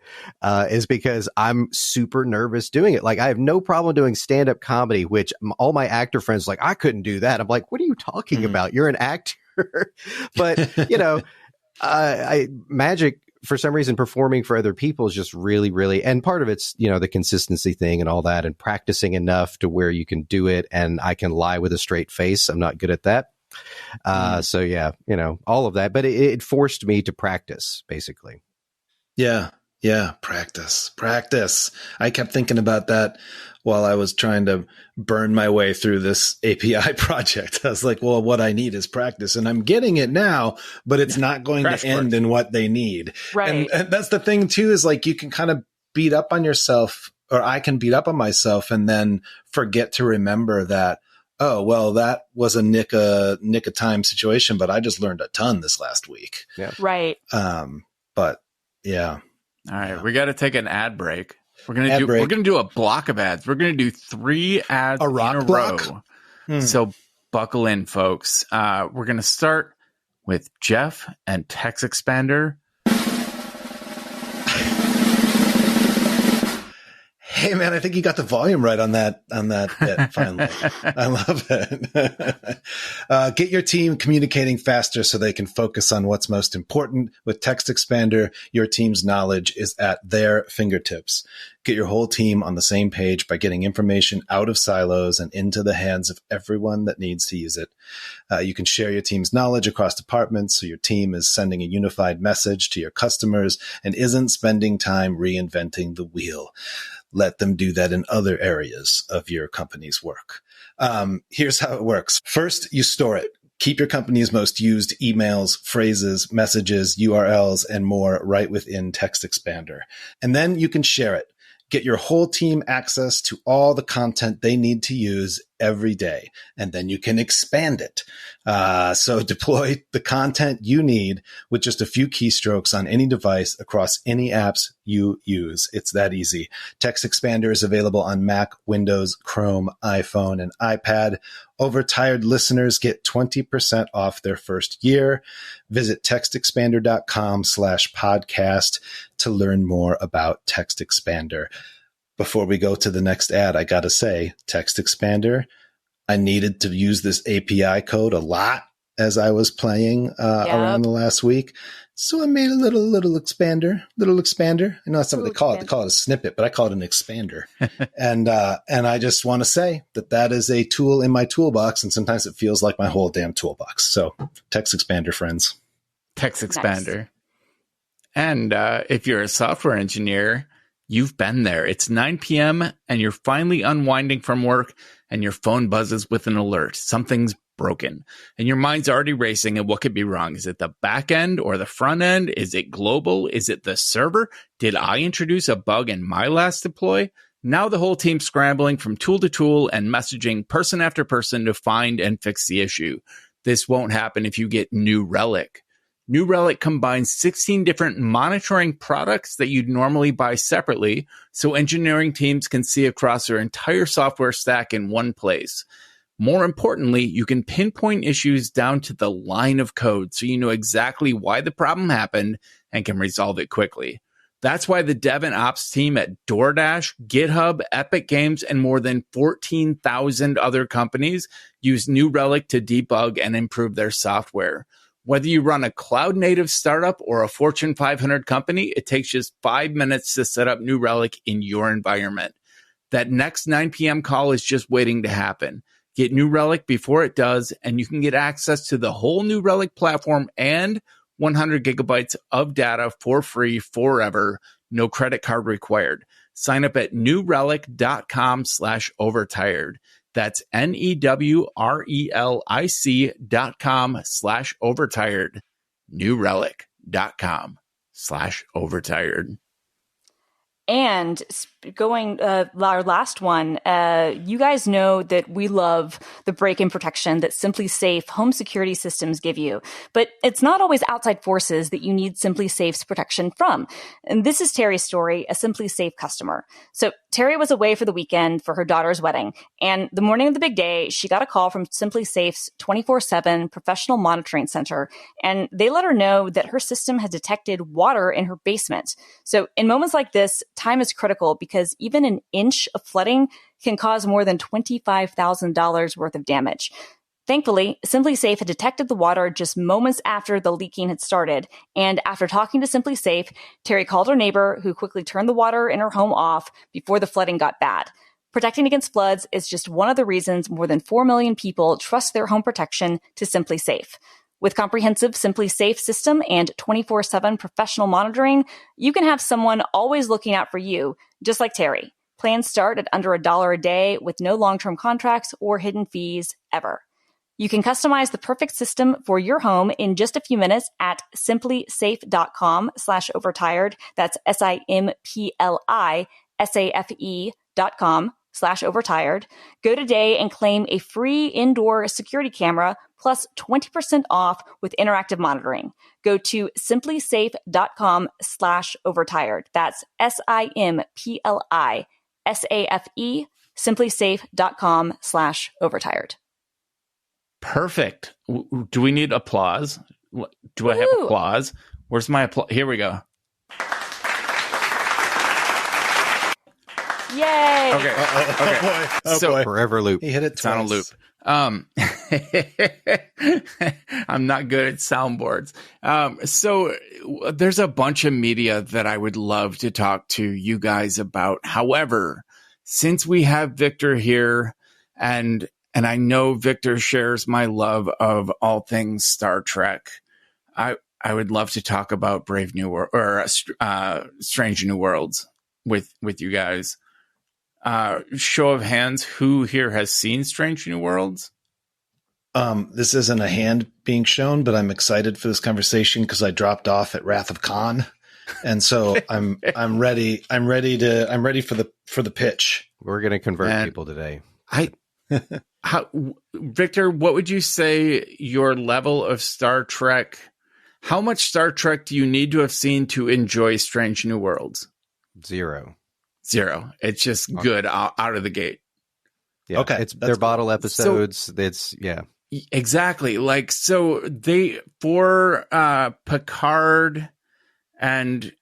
is because I'm super nervous doing it. Like, I have no problem doing stand-up comedy, which all my actor friends are like, I couldn't do that. I'm like, what are you talking about? You're an actor. But, magic, for some reason, performing for other people is just really, really, and part of it's, the consistency thing and all that, and practicing enough to where you can do it. And I can lie with a straight face. I'm not good at that. So yeah, all of that, but it forced me to practice, basically. Yeah. Practice. I kept thinking about that while I was trying to burn my way through this API project. I was like, well, what I need is practice, and I'm getting it now, but it's not going to end in what they need. Right. And that's the thing too, is like, you can kind of beat up on yourself, or I can beat up on myself, and then forget to remember that, oh, well, that was a nick of time situation, but I just learned a ton this last week. Yeah. Right. But yeah. All right, we got to take an ad break. We're gonna do a block of ads. We're gonna do 3 ads in a row. So buckle in, folks. We're gonna start with Jeff and Text Expander. Hey man, I think you got the volume right on that bit, finally. I love it. Get your team communicating faster so they can focus on what's most important. With Text Expander, your team's knowledge is at their fingertips. Get your whole team on the same page by getting information out of silos and into the hands of everyone that needs to use it. You can share your team's knowledge across departments, so your team is sending a unified message to your customers and isn't spending time reinventing the wheel. Let them do that in other areas of your company's work. Here's how it works. First, you store it. Keep your company's most used emails, phrases, messages, URLs, and more right within Text Expander. And then you can share it. Get your whole team access to all the content they need to use every day. And then you can expand it. So deploy the content you need with just a few keystrokes on any device across any apps you use. It's that easy. Text Expander is available on Mac, Windows, Chrome, iPhone, and iPad. Overtired listeners get 20% off their first year. Visit textexpander.com/podcast to learn more about Text Expander. Before we go to the next ad, I got to say, Text Expander, I needed to use this API code a lot as I was playing around the last week. So I made a little expander. I know that's not what they call it. They call it a snippet, but I call it an expander. and I just want to say that is a tool in my toolbox, and sometimes it feels like my whole damn toolbox. So Text Expander, friends. Text Expander. Nice. And if you're a software engineer, you've been there. It's 9 p.m. and you're finally unwinding from work and your phone buzzes with an alert. Something's broken and your mind's already racing at what could be wrong. Is it the back end or the front end? Is it global? Is it the server? Did I introduce a bug in my last deploy? Now the whole team's scrambling from tool to tool and messaging person after person to find and fix the issue. This won't happen if you get New Relic. New Relic combines 16 different monitoring products that you'd normally buy separately, so engineering teams can see across their entire software stack in one place. More importantly, you can pinpoint issues down to the line of code, so you know exactly why the problem happened and can resolve it quickly. That's why the dev and ops team at DoorDash, GitHub, Epic Games, and more than 14,000 other companies use New Relic to debug and improve their software. Whether you run a cloud-native startup or a Fortune 500 company, it takes just 5 minutes to set up New Relic in your environment. That next 9 p.m. call is just waiting to happen. Get New Relic before it does, and you can get access to the whole New Relic platform and 100 gigabytes of data for free forever. No credit card required. Sign up at newrelic.com/overtired. That's NEWRELIC.com/overtired. newrelic.com/overtired. And going our last one, you guys know that we love the break-in protection that Simply Safe home security systems give you. But it's not always outside forces that you need Simply Safe's protection from. And this is Terry's story, a Simply Safe customer. So Terry was away for the weekend for her daughter's wedding. And the morning of the big day, she got a call from Simply Safe's 24/7 professional monitoring center. And they let her know that her system had detected water in her basement. So in moments like this, time is critical because even an inch of flooding can cause more than $25,000 worth of damage. Thankfully, Simply Safe had detected the water just moments after the leaking had started. And after talking to Simply Safe, Terry called her neighbor, who quickly turned the water in her home off before the flooding got bad. Protecting against floods is just one of the reasons more than 4 million people trust their home protection to Simply Safe. With comprehensive Simply Safe system and 24/7 professional monitoring, you can have someone always looking out for you, just like Terry. Plans start at under $1 a day with no long-term contracts or hidden fees ever. You can customize the perfect system for your home in just a few minutes at simplysafe.com/overtired. That's simplysafe.com/overtired. Go today and claim a free indoor security camera plus 20% off with interactive monitoring. Go to simplysafe.com/overtired. That's SIMPLISAFE, simplysafe.com/overtired. Perfect. Do we need applause? Do I have applause? Where's my applause? Here we go. Yay! Okay. Okay. Oh boy. Forever loop. He hit it twice. It's on a loop. I'm not good at soundboards. So there's a bunch of media that I would love to talk to you guys about. However, since we have Victor here and I know Victor shares my love of all things Star Trek, I would love to talk about Brave New World or Strange New Worlds with you guys. Show of hands, who here has seen Strange New Worlds? This isn't a hand being shown, but I'm excited for this conversation because I dropped off at Wrath of Khan, and so I'm ready. I'm ready for the pitch. We're going to convert people today. Victor, what would you say your level of Star Trek? How much Star Trek do you need to have seen to enjoy Strange New Worlds? Zero. It's just good out of the gate. Yeah. Okay. They're bottle episodes. So, exactly. Like, so for Picard and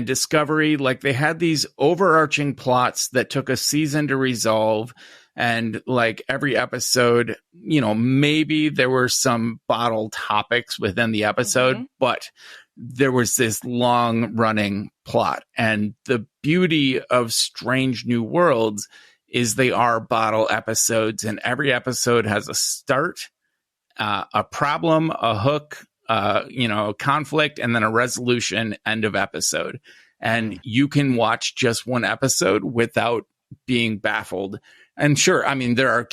Discovery, like they had these overarching plots that took a season to resolve. And like every episode, maybe there were some bottle topics within the episode, but there was this long running plot. And the beauty of Strange New Worlds is they are bottle episodes, and every episode has a start, a problem, a hook, a conflict, and then a resolution, end of episode. And you can watch just one episode without being baffled. And sure, I mean, there's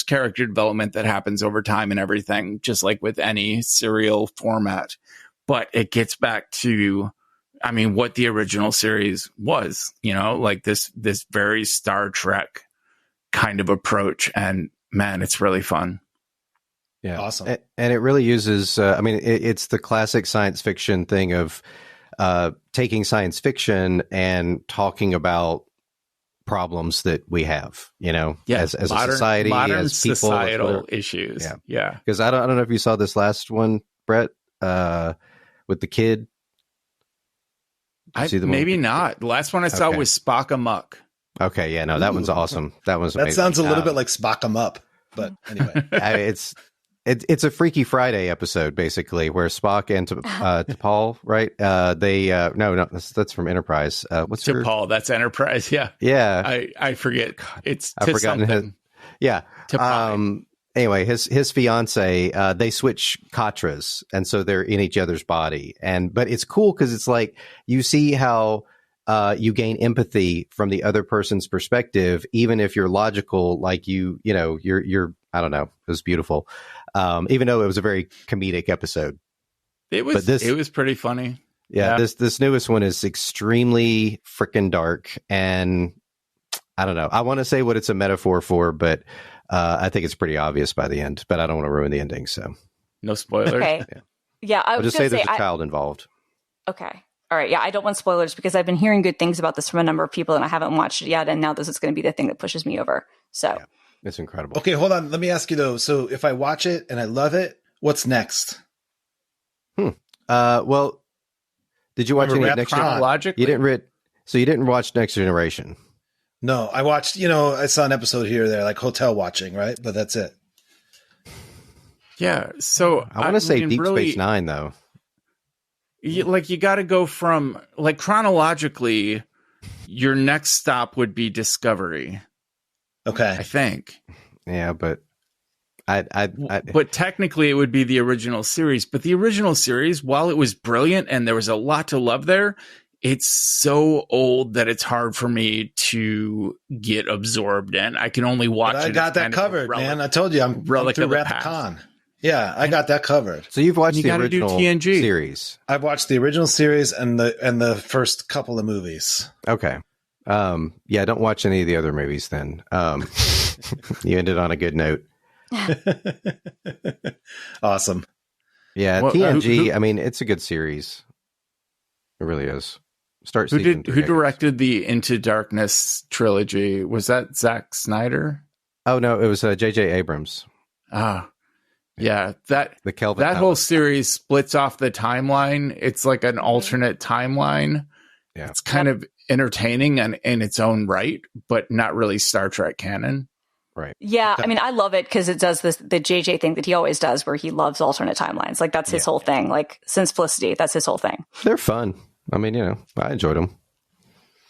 character development that happens over time and everything, just like with any serial format. But it gets back to, I mean, what the original series was, like this very Star Trek kind of approach. And man, it's really fun. Yeah. Awesome. And it really uses, it's the classic science fiction thing of taking science fiction and talking about problems that we have, as a society, modern as people, societal issues. Yeah. Because I don't know if you saw this last one, Brett, with the kid. Maybe not. The last one I saw was Spock Amok. Okay, yeah, no, that one's awesome. That one's amazing. That sounds a little bit like Spock 'em Up, but anyway, it's a Freaky Friday episode basically, where Spock and T'Pol, right? That's from Enterprise. What's T'Pol? That's Enterprise. Yeah. I forget. It's I've forgotten something. Anyway, his fiance, they switch Katras, and so they're in each other's body. But it's cool because it's like you see how you gain empathy from the other person's perspective, even if you're logical. Like you're I don't know. It was beautiful, even though it was a very comedic episode. It was pretty funny. Yeah. This newest one is extremely freaking dark, and I don't know. I want to say what it's a metaphor for, but I think it's pretty obvious by the end, but I don't want to ruin the ending. So no spoilers. Okay. Yeah. I'll just say there's a child involved. Okay. All right. Yeah. I don't want spoilers because I've been hearing good things about this from a number of people and I haven't watched it yet. And now this is going to be the thing that pushes me over. So yeah, it's incredible. Okay. Hold on. Let me ask you though. So if I watch it and I love it, what's next? Well, did you watch any Next Generation? You didn't watch Next Generation. No, I watched, I saw an episode here or there, like hotel watching, right? But that's it. Yeah. So I want to say Deep Space Nine, though. You got to go from, like, chronologically, your next stop would be Discovery. Okay. I think. Yeah, but but technically it would be the original series. But the original series, while it was brilliant and there was a lot to love there, it's so old that it's hard for me to get absorbed in. I can only watch it. I got that covered, man. I told you I'm through Wrath of Khan. Yeah, I got that covered. So you've watched the original series. I've watched the original series and the first couple of movies. Okay. Yeah, don't watch any of the other movies then. You ended on a good note. Awesome. Yeah, TNG, I mean, it's a good series. It really is. Who directed the Into Darkness trilogy? Was that Zack Snyder? Oh no, it was J.J. Abrams. Ah, yeah. That Kelvin whole series splits off the timeline. It's like an alternate timeline. Yeah, it's kind of entertaining and in its own right, but not really Star Trek canon. Right. Yeah, I mean, I love it because it does the JJ thing that he always does, where he loves alternate timelines. Like that's his whole thing. Like Sensibility, that's his whole thing. They're fun. I mean, I enjoyed them.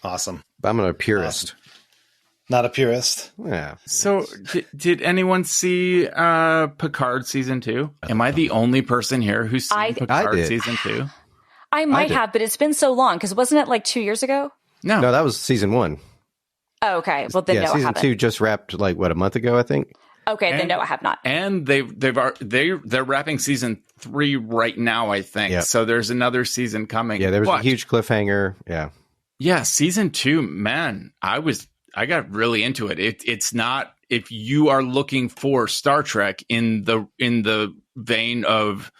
Awesome. I'm a purist. Awesome. Not a purist. Yeah. So did anyone see Picard season 2? Am I the only person here who's seen Picard season 2? I might have, but it's been so long because wasn't it like 2 years ago? No, that was season 1. Oh, okay. Well, then no, season 2 just wrapped a month ago, I think. Okay, then no, I have not. And they're wrapping season 3 right now, I think. Yep. So there's another season coming. Yeah, there was a huge cliffhanger. Yeah, season 2, man, I got really into it. It's not, if you are looking for Star Trek in the vein of,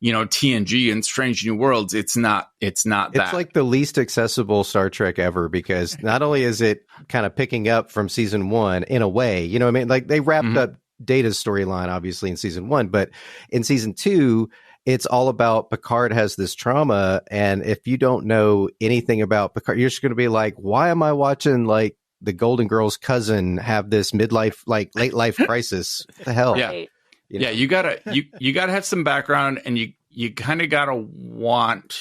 TNG and Strange New Worlds, it's not that. It's like the least accessible Star Trek ever, because not only is it kind of picking up from season 1 in a way, you know what I mean? Like they wrapped up Data's storyline obviously in season 1, but in season 2, it's all about Picard has this trauma. And if you don't know anything about Picard, you're just going to be like, why am I watching like the Golden Girl's cousin have this midlife, like late life crisis? What the hell? Yeah. Right. Yeah, you gotta have some background, and you kind of gotta want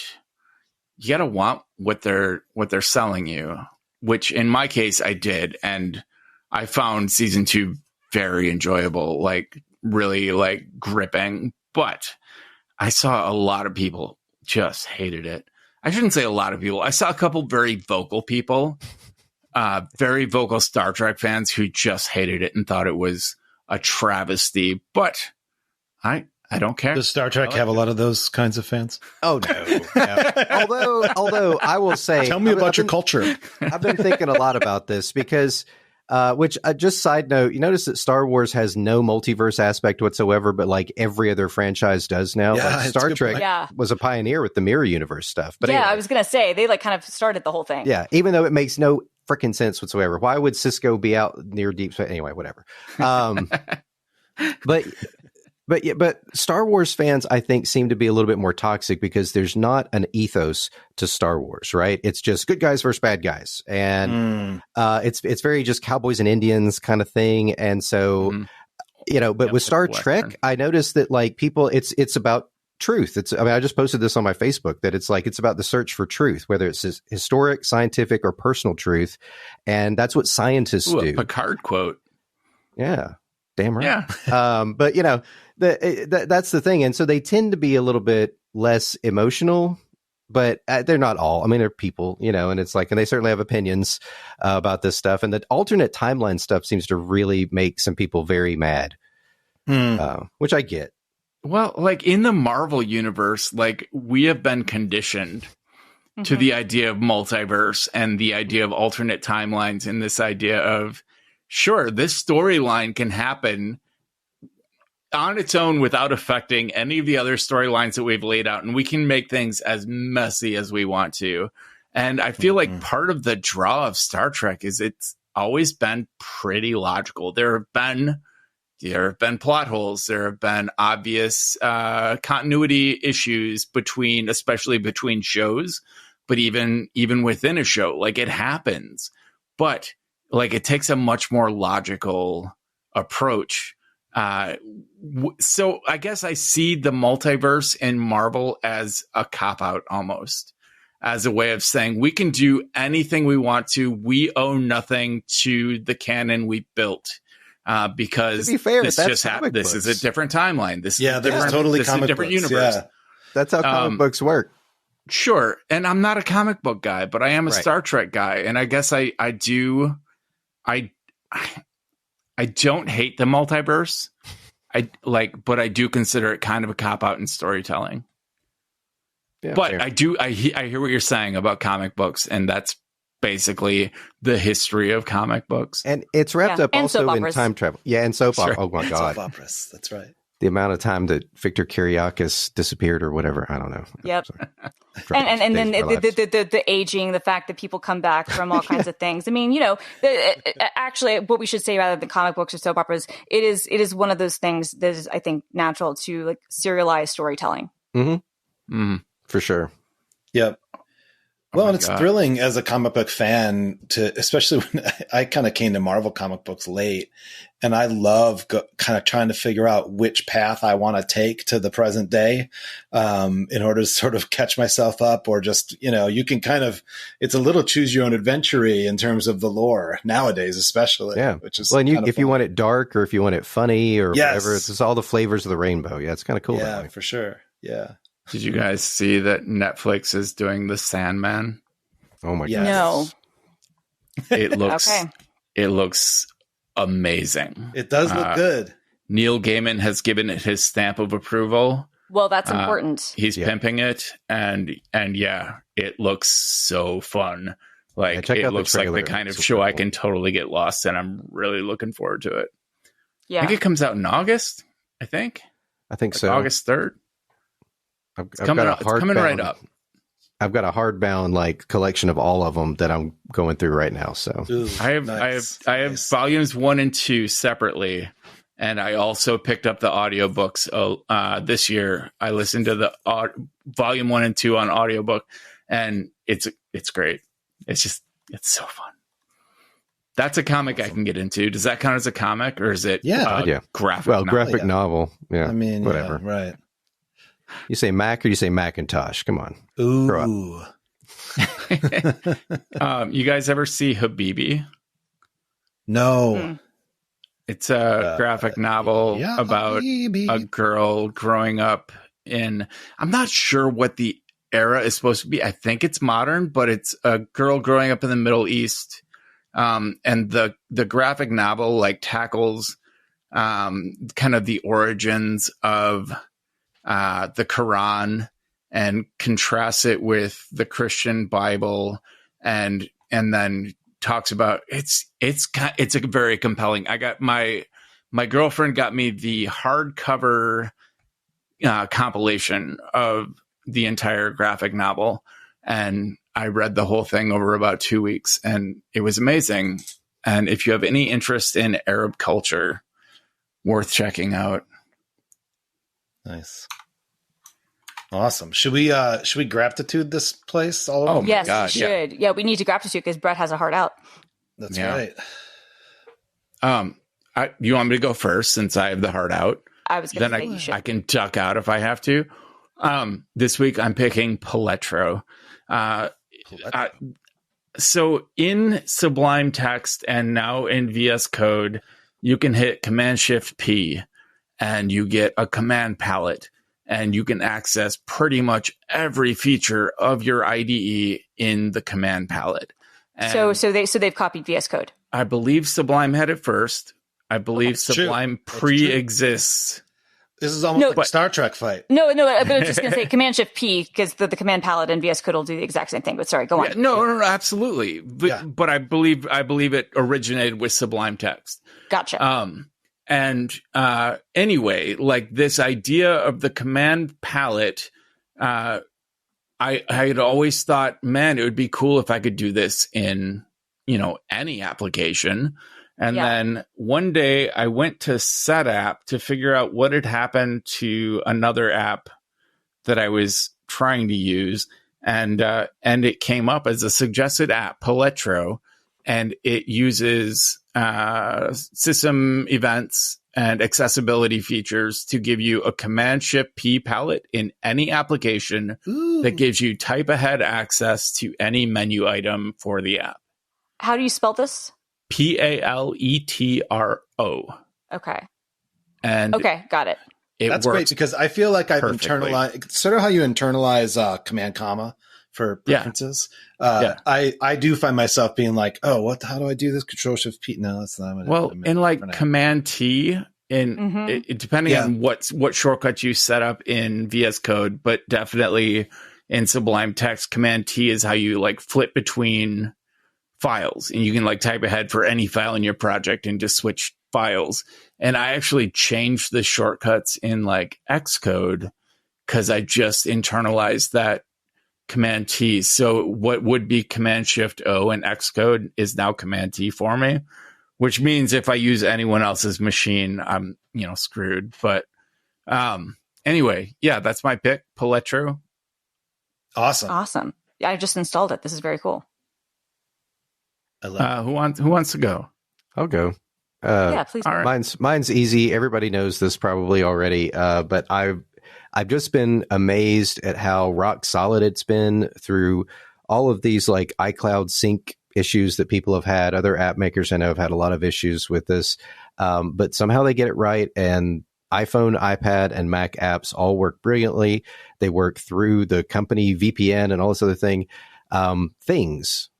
what they're selling you. Which in my case I did, and I found season 2 very enjoyable, like really like gripping. But I saw a lot of people just hated it. I shouldn't say a lot of people. I saw a couple very vocal people, very vocal Star Trek fans who just hated it and thought it was a travesty, but I don't care. Does Star Trek have a lot of those kinds of fans? Oh no. Yeah. Although I will say, tell me about your culture. I've been thinking a lot about this because, just side note, you notice that Star Wars has no multiverse aspect whatsoever, but like every other franchise does now. Yeah, like Star Trek was a pioneer with the mirror universe stuff. But anyway, I was gonna say they like kind of started the whole thing. Yeah, even though it makes no freaking sense whatsoever. Why would Cisco be out near deep space? Anyway, whatever. But Star Wars fans, I think, seem to be a little bit more toxic because there's not an ethos to Star Wars, right? It's just good guys versus bad guys, and it's very just cowboys and Indians kind of thing. And so, but with Star Trek, I noticed that like people, it's about truth. I just posted this on my Facebook that it's about the search for truth, whether it's historic, scientific, or personal truth, and that's what scientists do. A Picard quote. Yeah, damn right. Yeah. But that's the thing, and so they tend to be a little bit less emotional, but they're not all. I mean, they're people, and it's like, and they certainly have opinions about this stuff. And the alternate timeline stuff seems to really make some people very mad, which I get. Well, like in the Marvel universe, like we have been conditioned to the idea of multiverse and the idea of alternate timelines, and this idea of, sure, this storyline can happen on its own without affecting any of the other storylines that we've laid out, and we can make things as messy as we want to. And I feel like part of the draw of Star Trek is it's always been pretty logical. There have been plot holes. There have been obvious continuity issues especially between shows, but even within a show, like it happens. But like it takes a much more logical approach. So I guess I see the multiverse in Marvel as a cop-out almost, as a way of saying we can do anything we want to. We owe nothing to the canon we built. Because to be fair, this just happened. This is a different timeline. This is a different universe. Yeah. That's how comic books work. Sure. And I'm not a comic book guy, but I am a Star Trek guy. And I guess I don't hate the multiverse. But I do consider it kind of a cop out in storytelling. Yeah, but fair. I hear what you're saying about comic books, and that's basically the history of comic books. And it's wrapped up also in time travel. Yeah, and soap opera. Sure. Oh my God. Soap operas. That's right. The amount of time that Victor Kiriakis disappeared or whatever. I don't know. Yep. And then the aging, the fact that people come back from all kinds of things. I mean, actually what we should say rather than comic books or soap operas, it is one of those things that is, I think, natural to like serialized storytelling. For sure. Yep. Well, and it's thrilling as a comic book fan especially when I kind of came to Marvel comic books late, and I love kind of trying to figure out which path I want to take to the present day, in order to sort of catch myself up, or just, you can it's a little choose your own adventure in terms of the lore nowadays, especially. Yeah. Which is and if you want it dark or if you want it funny or whatever, it's just all the flavors of the rainbow. Yeah. It's kind of cool. Yeah, for sure. Yeah. Did you guys see that Netflix is doing The Sandman? Oh my God. No. It looks amazing. It does look good. Neil Gaiman has given it his stamp of approval. Well, that's important. He's pimping it, and yeah, it looks so fun. Like, it looks like the kind of show I can totally get lost in. I'm really looking forward to it. Yeah. I think it comes out in August, I think so. August 3rd. It's coming right up. I've got a hardbound collection of all of them that I'm going through right now. So Ooh, I have volumes 1 and 2 separately, and I also picked up the audiobooks this year. I listened to the volume 1 and 2 on audiobook, and it's great. It's so fun. That's a comic I can get into. Does that count as a comic, or is it graphic novel? Graphic novel. Yeah. I mean, whatever. Yeah, right. You say Mac or you say Macintosh? Come on. Ooh. You guys ever see Habibi? No. It's a graphic novel about a girl growing up in, I'm not sure what the era is supposed to be. I think it's modern, but it's a girl growing up in the Middle East. And the graphic novel tackles kind of the origins of the Quran and contrasts it with the Christian Bible, and then talks about it's a very compelling. I got my girlfriend got me the hardcover compilation of the entire graphic novel, and I read the whole thing over about 2 weeks, and it was amazing. And if you have any interest in Arab culture, worth checking out. Nice. Awesome. Should we gratitude this place all over? Yes, God, we should. Yeah, we need to gratitude because Brett has a heart out. That's right. You want me to go first since I have the heart out? I was going to say you should. I can duck out if I have to. This week I'm picking Poletro. So in Sublime Text and now in VS Code, you can hit Command-Shift-P and you get a command palette, and you can access pretty much every feature of your IDE in the command palette. And so they've copied VS Code. I believe Sublime had it first. I believe Sublime pre-exists. This is almost like a Star Trek fight. No, but I was just going to say Command-Shift-P because the command palette and VS Code will do the exact same thing. But sorry, go on. Yeah, no, absolutely. But I believe it originated with Sublime Text. Gotcha. Anyway, this idea of the command palette, I had always thought, man, it would be cool if I could do this in, any application. And then one day I went to Setapp to figure out what had happened to another app that I was trying to use. And it came up as a suggested app, Poletro, and it uses system events and accessibility features to give you a Command-Shift-P palette in any application that gives you type-ahead access to any menu item for the app. How do you spell this? Paletro. Okay. And got it. That's great because I feel like I've internalized sort of how you internalize command comma for preferences. I do find myself being like, oh, how do I do this? Control-Shift-P. No, that's not. Command T it depending on what shortcut you set up in VS Code, but definitely in Sublime Text, Command T is how you flip between files, and you can type ahead for any file in your project and just switch files. And I actually changed the shortcuts in Xcode because I just internalized that Command T. So what would be Command-Shift-O in Xcode is now Command T for me, which means if I use anyone else's machine, I'm screwed. But anyway, that's my pick, Poletro. Awesome. Yeah, I just installed it. This is very cool. I love it. Who wants to go? I'll go. Please. All right. Mine's easy. Everybody knows this probably already. But I've just been amazed at how rock solid it's been through all of these iCloud sync issues that people have had. Other app makers I know have had a lot of issues with this, but somehow they get it right. And iPhone, iPad, and Mac apps all work brilliantly. They work through the company VPN and all this other things.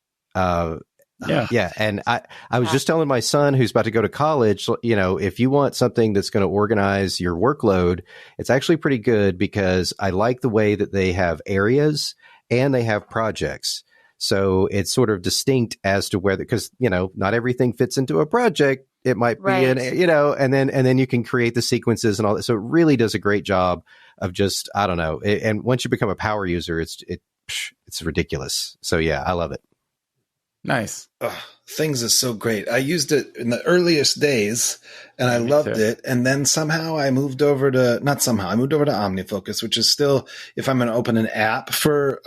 Yeah. And I was just telling my son who's about to go to college, you know, if you want something that's going to organize your workload, it's actually pretty good because I like the way that they have areas and they have projects. So it's sort of distinct as to whether, because, you know, not everything fits into a project. It might be, you know, and then you can create the sequences and all that. So it really does a great job of just, I don't know. And once you become a power user, it's ridiculous. So yeah, I love it. Nice. Things is so great. I used it in the earliest days and I loved it. And then somehow I moved over to, I moved over to OmniFocus, which is still, if I'm going to open an app for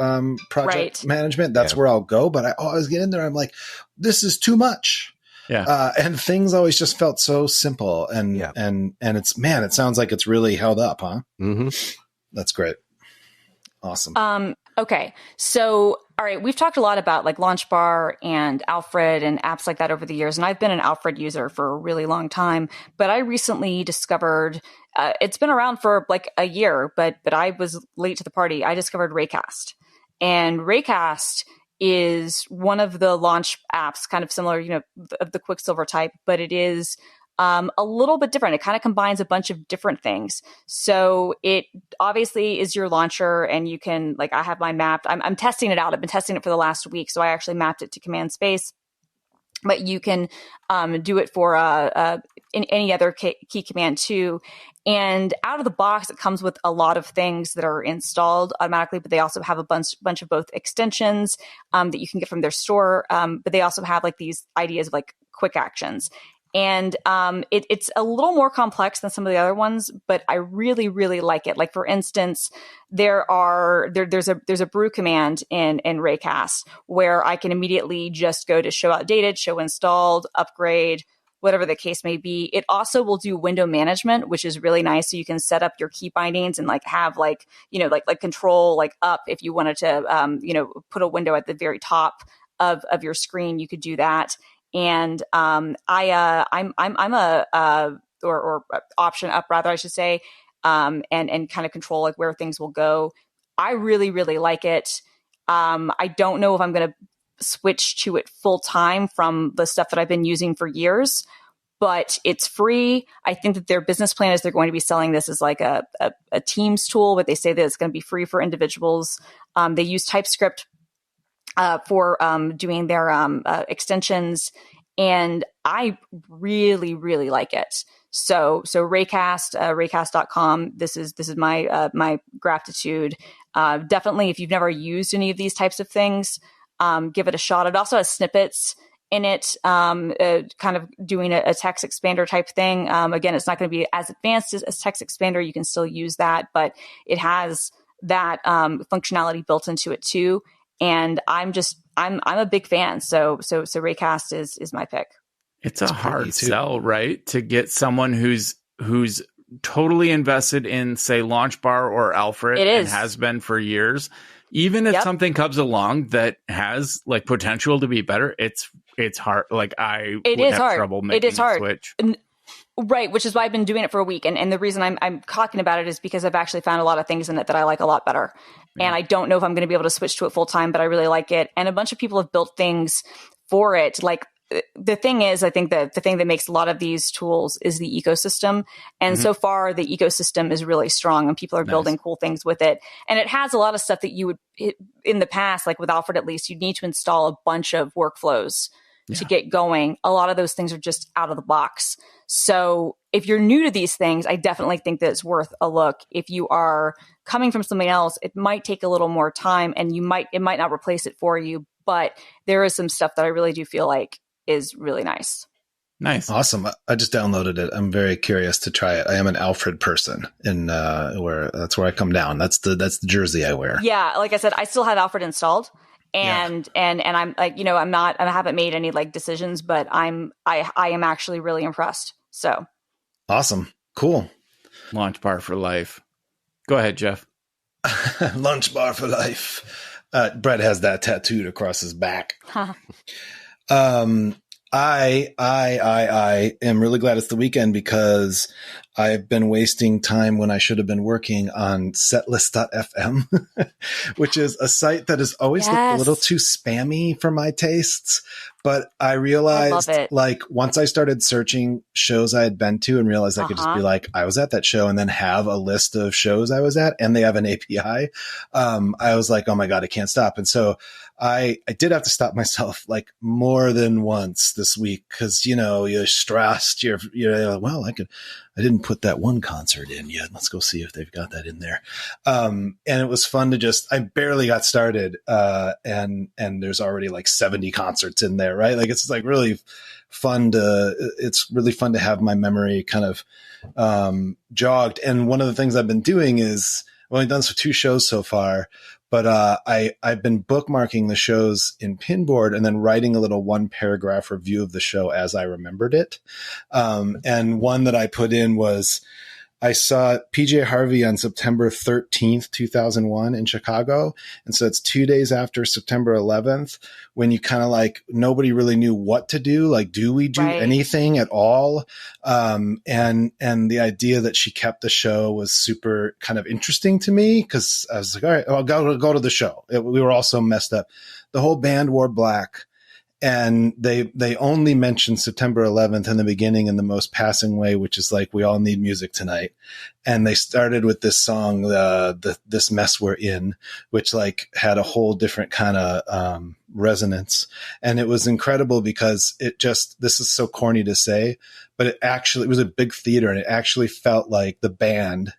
project management, that's where I'll go. But I always get in there. I'm like, this is too much. Yeah. And things always just felt so simple and it's, man, it sounds like it's really held up, huh? Mm-hmm. That's great. Awesome. Okay. So, all right, we've talked a lot about like LaunchBar and Alfred and apps like that over the years. And I've been an Alfred user for a really long time, but I recently discovered, it's been around for like a year, but I was late to the party. I discovered Raycast, and Raycast is one of the launch apps, kind of similar, you know, of the Quicksilver type, but it is a little bit different. It kind of combines a bunch of different things. So it obviously is your launcher, and you can, like, I have mine mapped. I'm testing it out. I've been testing it for the last week. So I actually mapped it to command space, but you can do it for in any other key command too. And out of the box, it comes with a lot of things that are installed automatically, but they also have a bunch of both extensions that you can get from their store. But they also have like these ideas of like quick actions. And it's a little more complex than some of the other ones, but I really, really like it. Like, for instance, there's a brew command in Raycast where I can immediately just go to show outdated, show installed, upgrade, whatever the case may be. It also will do window management, which is really nice. So you can set up your key bindings and like have like, you know, like control like up if you wanted to, you know, put a window at the very top of your screen, you could do that. And I'm a option up, rather, I should say, and kind of control like where things will go. I really, really like it. I don't know if I'm going to switch to it full time from the stuff that I've been using for years, but it's free. I think that their business plan is they're going to be selling this as like a Teams tool, but they say that it's going to be free for individuals. They use TypeScript for doing their extensions, and I really, really like it. So Raycast, raycast.com. This is my gratitude. Definitely, if you've never used any of these types of things, give it a shot. It also has snippets in it, kind of doing a text expander type thing. Again, it's not going to be as advanced as text expander. You can still use that, but it has that functionality built into it too. And I'm a big fan. So Raycast is my pick. It's a hard sell, right? To get someone who's totally invested in, say, LaunchBar or Alfred and has been for years. Even if something comes along that has like potential to be better, it's hard. Like I would have trouble making a switch. Right, which is why I've been doing it for a week. And the reason I'm talking about it is because I've actually found a lot of things in it that I like a lot better. Yeah. And I don't know if I'm going to be able to switch to it full time, but I really like it. And a bunch of people have built things for it. Like, the thing is, I think that the thing that makes a lot of these tools is the ecosystem. And so far, the ecosystem is really strong and people are building cool things with it. And it has a lot of stuff that you would, in the past, like with Alfred at least, you'd need to install a bunch of workflows to get going. A lot of those things are just out of the box. So if you're new to these things, I definitely think that it's worth a look. If you are coming from something else, it might take a little more time and it might not replace it for you, but there is some stuff that I really do feel like is really nice. Nice. Awesome. I just downloaded it. I'm very curious to try it. I am an Alfred person in where that's where I come down. That's the jersey I wear. Yeah. Like I said, I still have Alfred installed. And I'm like, you know, I haven't made any like decisions, but I am actually really impressed. So awesome. Cool. LaunchBar for life. Go ahead, Jeff. LaunchBar for life. Brett has that tattooed across his back. I am really glad it's the weekend because I've been wasting time when I should have been working on setlist.fm, which is a site that has always looked a little too spammy for my tastes. But I realized, like, once I started searching shows I had been to and realized I could just be like, I was at that show and then have a list of shows I was at, and they have an API. I was like, oh my God, I can't stop. And so I did have to stop myself like more than once this week because, you're stressed. You're like, well, I didn't put that one concert in yet. Let's go see if they've got that in there. And it was fun to I barely got started. And there's already like 70 concerts in there, right? Like, it's like really fun to have my memory kind of, jogged. And one of the things I've been doing is I've only done 2 shows so far, but I've been bookmarking the shows in Pinboard and then writing a little 1-paragraph review of the show as I remembered it. And one that I put in was, I saw PJ Harvey on September 13th, 2001 in Chicago. And so it's 2 days after September 11th, when you kind of like, nobody really knew what to do. Like, do we do anything at all? And the idea that she kept the show was super kind of interesting to me, because I was like, all right, I'll go to the show. We were all so messed up. The whole band wore black. And they only mentioned September 11th in the beginning in the most passing way, which is like, we all need music tonight. And they started with this song, This Mess We're In, which like had a whole different kind of resonance. And it was incredible because this is so corny to say, but it was a big theater, and it actually felt like the band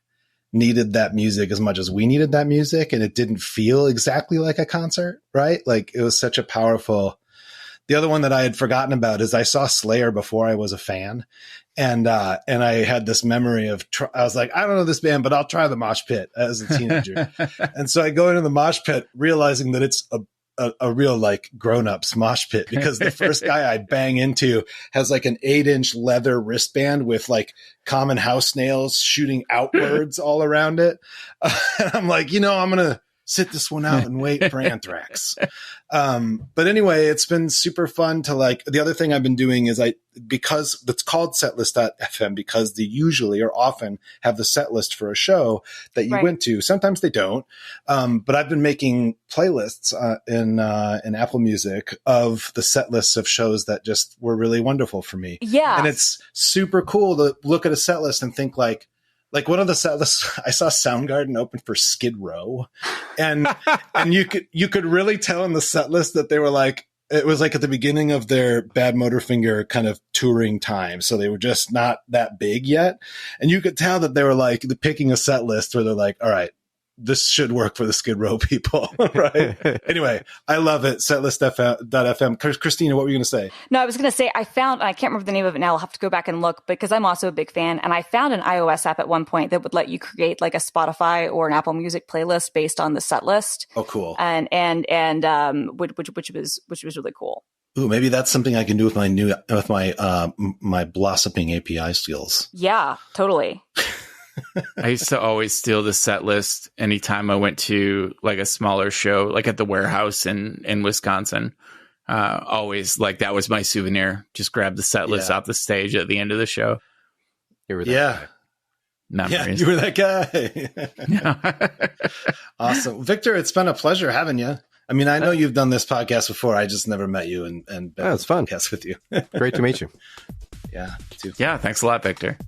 needed that music as much as we needed that music. And it didn't feel exactly like a concert, right? Like, it was such a powerful. The other one that I had forgotten about is I saw Slayer before I was a fan. And I had this memory of, I was like, I don't know this band, but I'll try the mosh pit as a teenager. And so I go into the mosh pit realizing that it's a real like grown-ups mosh pit, because the first guy I bang into has like an 8-inch leather wristband with like common house nails shooting outwards all around it. And I'm like, I'm going to sit this one out and wait for Anthrax. But anyway, it's been super fun to like, the other thing I've been doing is because it's called setlist.fm, because they usually or often have the set list for a show that you went to. Sometimes they don't. But I've been making playlists in Apple Music of the set lists of shows that just were really wonderful for me. Yeah. And it's super cool to look at a set list and think like one of the set lists, I saw Soundgarden open for Skid Row, and you could really tell in the set list that they were like, it was like at the beginning of their Bad Motorfinger kind of touring time. So they were just not that big yet. And you could tell that they were like picking a set list where they're like, all right, this should work for the Skid Row people, right? Anyway, I love it. Setlist.fm. Christina, what were you going to say? No, I was going to say, I can't remember the name of it now. I'll have to go back and look, because I'm also a big fan. And I found an iOS app at one point that would let you create like a Spotify or an Apple Music playlist based on the set list. Oh, cool. And which was really cool. Ooh, maybe that's something I can do with my blossoming API skills. Yeah, totally. I used to always steal the set list anytime I went to like a smaller show, like at the Warehouse in Wisconsin. Always, like, that was my souvenir. Just grab the set list off the stage at the end of the show. You were that guy. Yeah, you were that guy. Awesome. Victor, it's been a pleasure having you. I mean, I know you've done this podcast before. I just never met you and been it's fun. Podcast with you. Great to meet you. Yeah, too. Yeah, thanks a lot, Victor.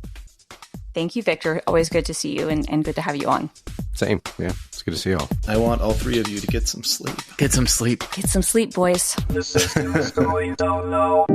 Thank you, Victor. Always good to see you and good to have you on. Same. Yeah, it's good to see you all. I want all 3 of you to get some sleep. Get some sleep. Get some sleep, boys. The system is going down now.